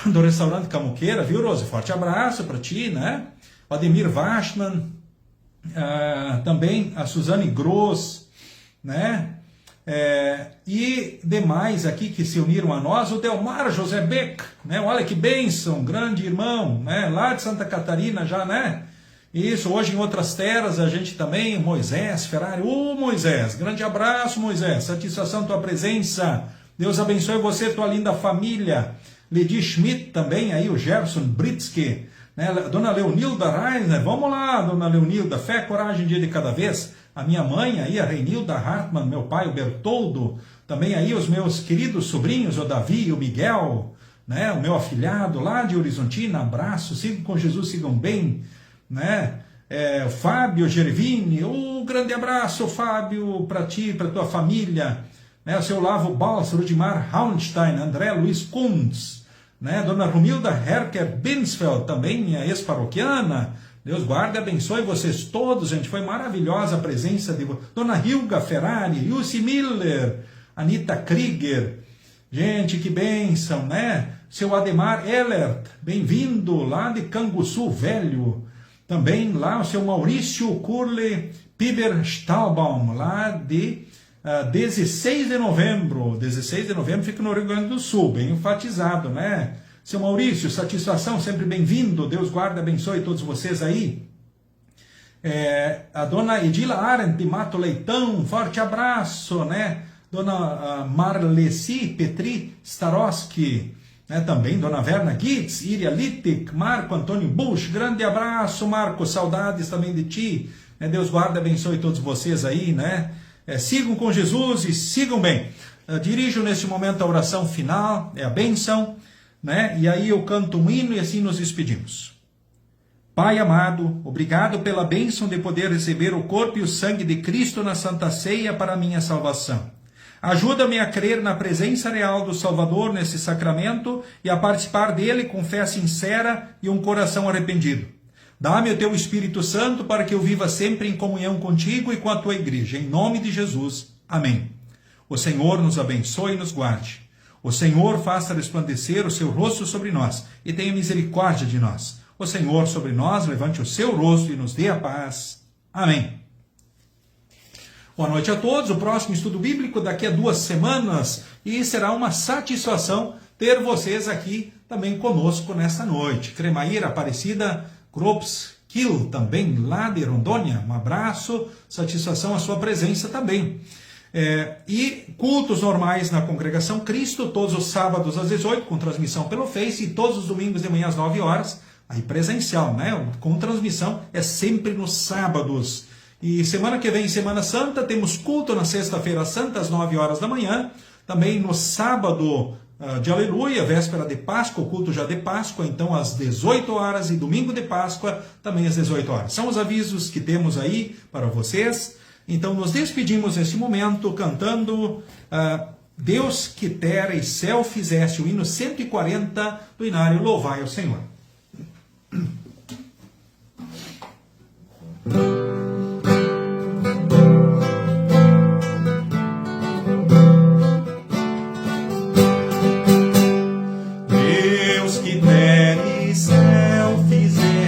do restaurante Camuqueira, viu, Rose? Forte abraço para ti, né? O Ademir Wachman, também a Suzane Gross, né? E demais aqui que se uniram a nós, o Delmar José Beck, né? Olha que bênção, grande irmão, né? Lá de Santa Catarina já, né? Isso, hoje em outras terras a gente também, Moisés Ferrari, Moisés, grande abraço Moisés, satisfação tua presença, Deus abençoe você, tua linda família, Ledi Schmidt também, aí o Gerson Britsky, né? Dona Leonilda Reiner, vamos lá, Dona Leonilda, fé, coragem, dia de cada vez, a minha mãe aí, a Reinilda Hartmann, meu pai, o Bertoldo, também aí os meus queridos sobrinhos, o Davi, o Miguel, né? O meu afilhado lá de Horizontina, abraço, sigam com Jesus, sigam bem, né? o Fábio Gervini, um grande abraço, Fábio, para ti, para tua família, né? O seu Lavo Bals, Rudimar Hauenstein, André Luiz Kuntz, né? Dona Romilda Herker Binsfeld, também minha ex-paroquiana. Deus guarde e abençoe vocês todos, gente. Foi maravilhosa a presença de Dona Hilga Ferrari, Jussi Miller, Anita Krieger. Gente, que bênção, né? Seu Ademar Ellert, bem-vindo lá de Canguçu Velho. Também lá o seu Maurício Curle Piber Stahlbaum, lá de 16 de novembro. 16 de novembro fica no Rio Grande do Sul, bem enfatizado, né? Seu Maurício, satisfação, sempre bem-vindo. Deus guarde e abençoe todos vocês aí. A dona Edila Arendt de Mato Leitão, forte abraço, né? Dona Marleci Petri Starowski, né? Também Dona Verna Gitz, Iria Littic, Marco Antônio Bush, grande abraço, Marco, saudades também de ti. Né? Deus guarde e abençoe todos vocês aí, né? Sigam com Jesus e sigam bem. Dirijo neste momento a oração final, a bênção, né? E aí eu canto um hino e assim nos despedimos. Pai amado, obrigado pela bênção de poder receber o corpo e o sangue de Cristo na Santa Ceia para a minha salvação. Ajuda-me a crer na presença real do Salvador nesse sacramento e a participar dele com fé sincera e um coração arrependido. Dá-me o teu Espírito Santo para que eu viva sempre em comunhão contigo e com a tua igreja. Em nome de Jesus. Amém. O Senhor nos abençoe e nos guarde. O Senhor faça resplandecer o seu rosto sobre nós e tenha misericórdia de nós. O Senhor sobre nós levante o seu rosto e nos dê a paz. Amém. Boa noite a todos. O próximo estudo bíblico daqui a 2 semanas e será uma satisfação ter vocês aqui também conosco nesta noite. Cremaíra Aparecida Kropskill, também lá de Rondônia. Um abraço, satisfação a sua presença também. E cultos normais na Congregação Cristo, todos os sábados às 18, com transmissão pelo Face, e todos os domingos de manhã às 9 horas, aí presencial, né? Com transmissão, é sempre nos sábados. E semana que vem, Semana Santa, temos culto na Sexta-feira Santa, às 9 horas da manhã, também no sábado de Aleluia, véspera de Páscoa, o culto já de Páscoa, então às 18 horas, e domingo de Páscoa, também às 18 horas. São os avisos que temos aí para vocês. Então nos despedimos neste momento cantando Deus que terra e céu fizeste, o hino 140 do Inário Louvai ao Senhor. Deus que terra e céu fizeste,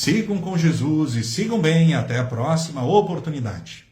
Sigam com Jesus e sigam bem. Até a próxima oportunidade.